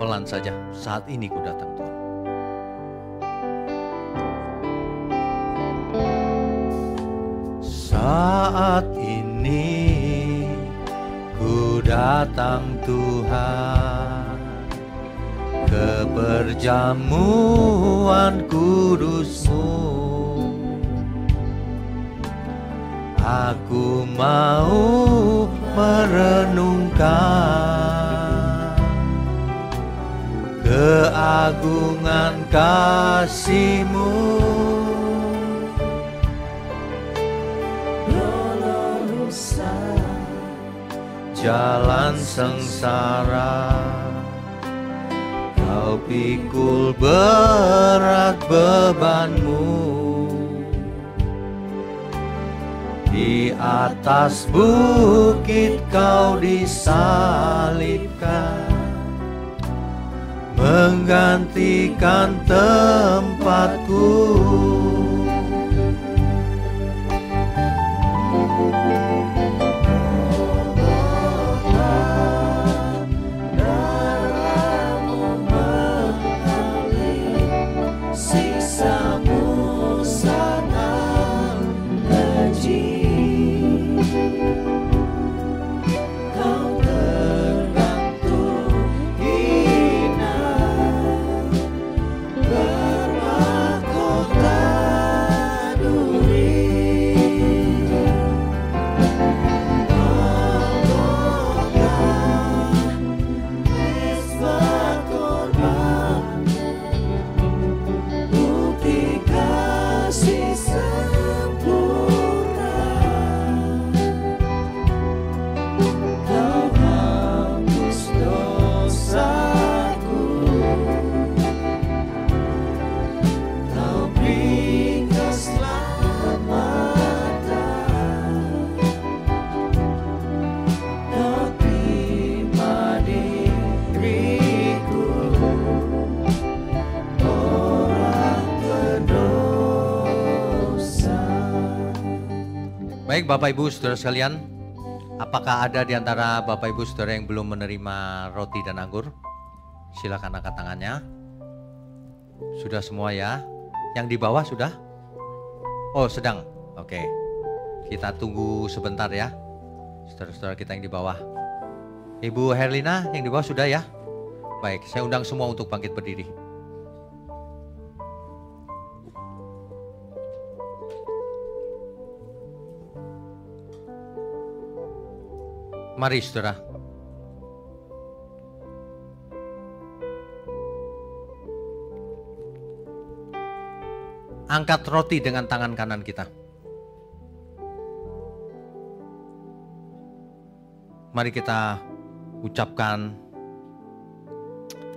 Pelan saja, saat ini ku datang Tuhan. Saat ini ku datang Tuhan, ke perjamuan kudus-Mu. Aku mau merenungkan keagungan kasih-Mu. Jalan sengsara, Kau pikul berat beban-Mu. Di atas bukit Kau disalibkan, menggantikan tempatku. Baik Bapak Ibu Saudara sekalian, apakah ada di antara Bapak Ibu Saudara yang belum menerima roti dan anggur? Silakan angkat tangannya. Sudah semua ya? Yang di bawah sudah? Oh sedang, oke. Kita tunggu sebentar ya, saudara-saudara kita yang di bawah. Ibu Herlina yang di bawah sudah ya? Baik, saya undang semua untuk bangkit berdiri. Mari saudara. Angkat roti dengan tangan kanan kita. Mari kita ucapkan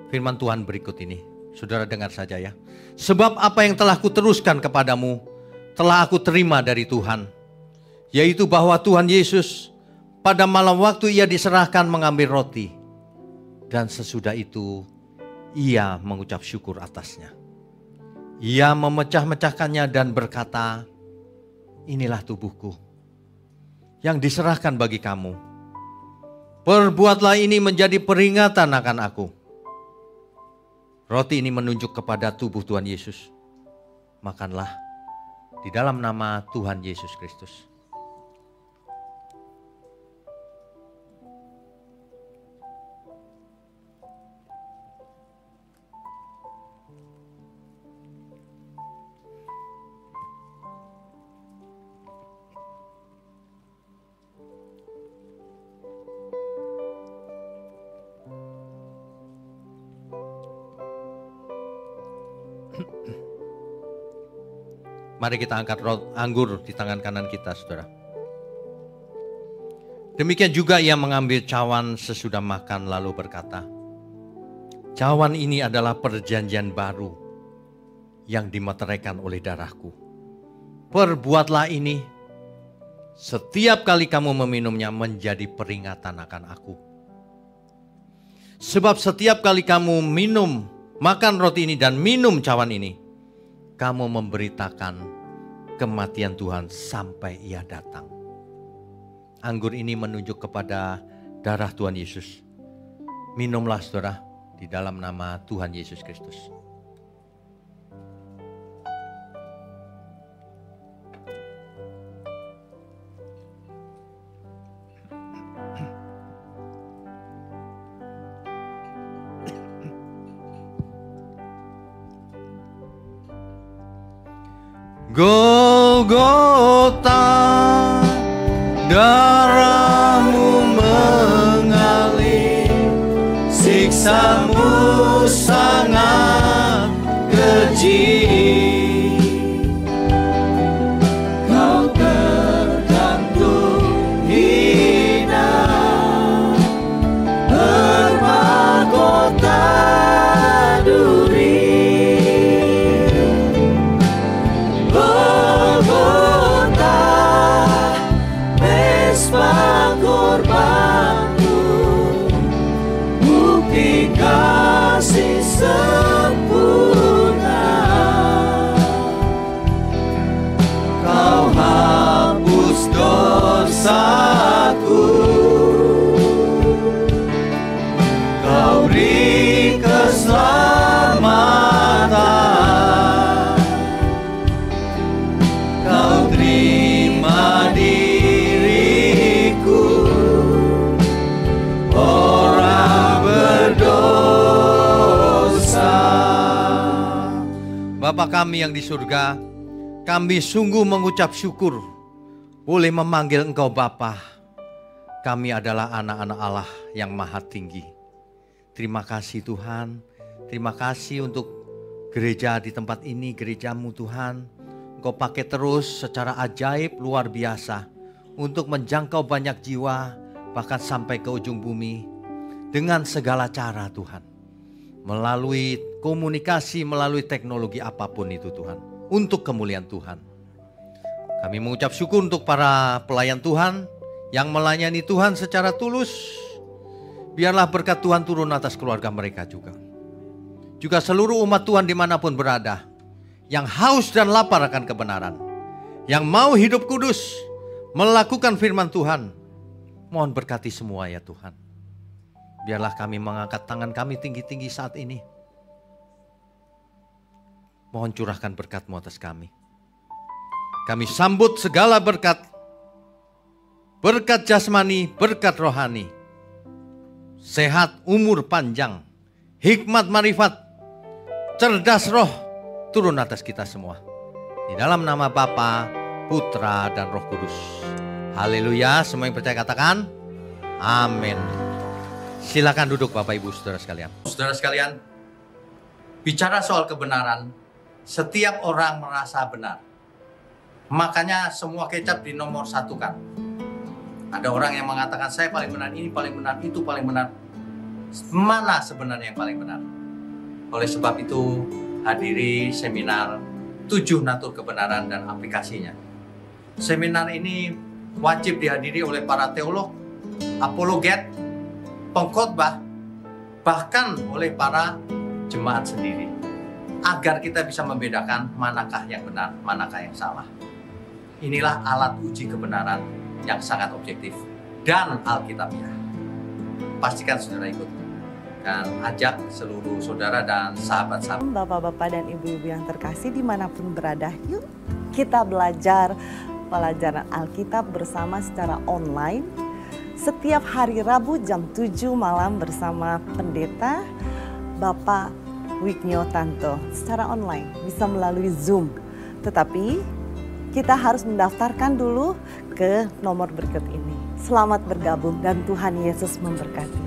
firman Tuhan berikut ini. Saudara dengar saja ya. Sebab apa yang telah kuteruskan kepadamu, telah aku terima dari Tuhan. Yaitu bahwa Tuhan Yesus pada malam waktu ia diserahkan mengambil roti, dan sesudah itu ia mengucap syukur atasnya. Ia memecah-mecahkannya dan berkata, inilah tubuhku yang diserahkan bagi kamu. Perbuatlah ini menjadi peringatan akan aku. Roti ini menunjuk kepada tubuh Tuhan Yesus. Makanlah di dalam nama Tuhan Yesus Kristus. Mari kita angkat anggur di tangan kanan kita, saudara. Demikian juga ia mengambil cawan sesudah makan lalu berkata, cawan ini adalah perjanjian baru yang dimeteraikan oleh darahku. Perbuatlah ini setiap kali kamu meminumnya menjadi peringatan akan aku. Sebab setiap kali kamu makan roti ini dan minum cawan ini, kamu memberitakan kematian Tuhan sampai Ia datang. Anggur ini menunjuk kepada darah Tuhan Yesus. Minumlah saudara di dalam nama Tuhan Yesus Kristus. Golgota, darahmu mengalir, siksamu sangat keji. Kau tergantung hina, bermahkota duri. Korbanmu, bukti kasih sempurna. Kau hapus dosaku, Kau beri keselamatan, Kau terima diriku, Bapa kami yang di surga, kami sungguh mengucap syukur boleh memanggil Engkau Bapa. Kami adalah anak-anak Allah yang maha tinggi. Terima kasih Tuhan, terima kasih untuk gereja di tempat ini, gerejamu Tuhan. Engkau pakai terus secara ajaib luar biasa untuk menjangkau banyak jiwa, bahkan sampai ke ujung bumi dengan segala cara Tuhan. Melalui komunikasi, melalui teknologi apapun itu Tuhan. Untuk kemuliaan Tuhan. Kami mengucap syukur untuk para pelayan Tuhan yang melayani Tuhan secara tulus. Biarlah berkat Tuhan turun atas keluarga mereka juga. Juga seluruh umat Tuhan dimanapun berada. Yang haus dan lapar akan kebenaran. Yang mau hidup kudus, melakukan firman Tuhan. Mohon berkati semua ya Tuhan. Biarlah kami mengangkat tangan kami tinggi-tinggi saat ini. Mohon curahkan berkat-Mu atas kami. Kami sambut segala berkat. Berkat jasmani, berkat rohani. Sehat, umur panjang. Hikmat, marifat. Cerdas roh. Turun atas kita semua. Di dalam nama Bapa, Putra, dan Roh Kudus. Haleluya. Semua yang percaya katakan. Amin. Silakan duduk Bapak Ibu Saudara sekalian. Saudara sekalian, bicara soal kebenaran, setiap orang merasa benar. Makanya semua kecap di nomor satu kan. Ada orang yang mengatakan saya paling benar, ini paling benar, itu paling benar. Mana sebenarnya yang paling benar? Oleh sebab itu hadiri seminar 7 natur kebenaran dan aplikasinya. Seminar ini wajib dihadiri oleh para teolog, apologet, pengkhotbah, bahkan oleh para jemaat sendiri. Agar kita bisa membedakan manakah yang benar, manakah yang salah. Inilah alat uji kebenaran yang sangat objektif dan alkitabiah. Pastikan saudara ikut. Dan ajak seluruh saudara dan sahabat-sahabat. Bapak-bapak dan ibu-ibu yang terkasih dimanapun berada, yuk kita belajar pelajaran Alkitab bersama secara online. Setiap hari Rabu jam 7 malam bersama pendeta Bapak Wignio Tanto secara online, bisa melalui Zoom. Tetapi kita harus mendaftarkan dulu ke nomor berikut ini. Selamat bergabung dan Tuhan Yesus memberkati.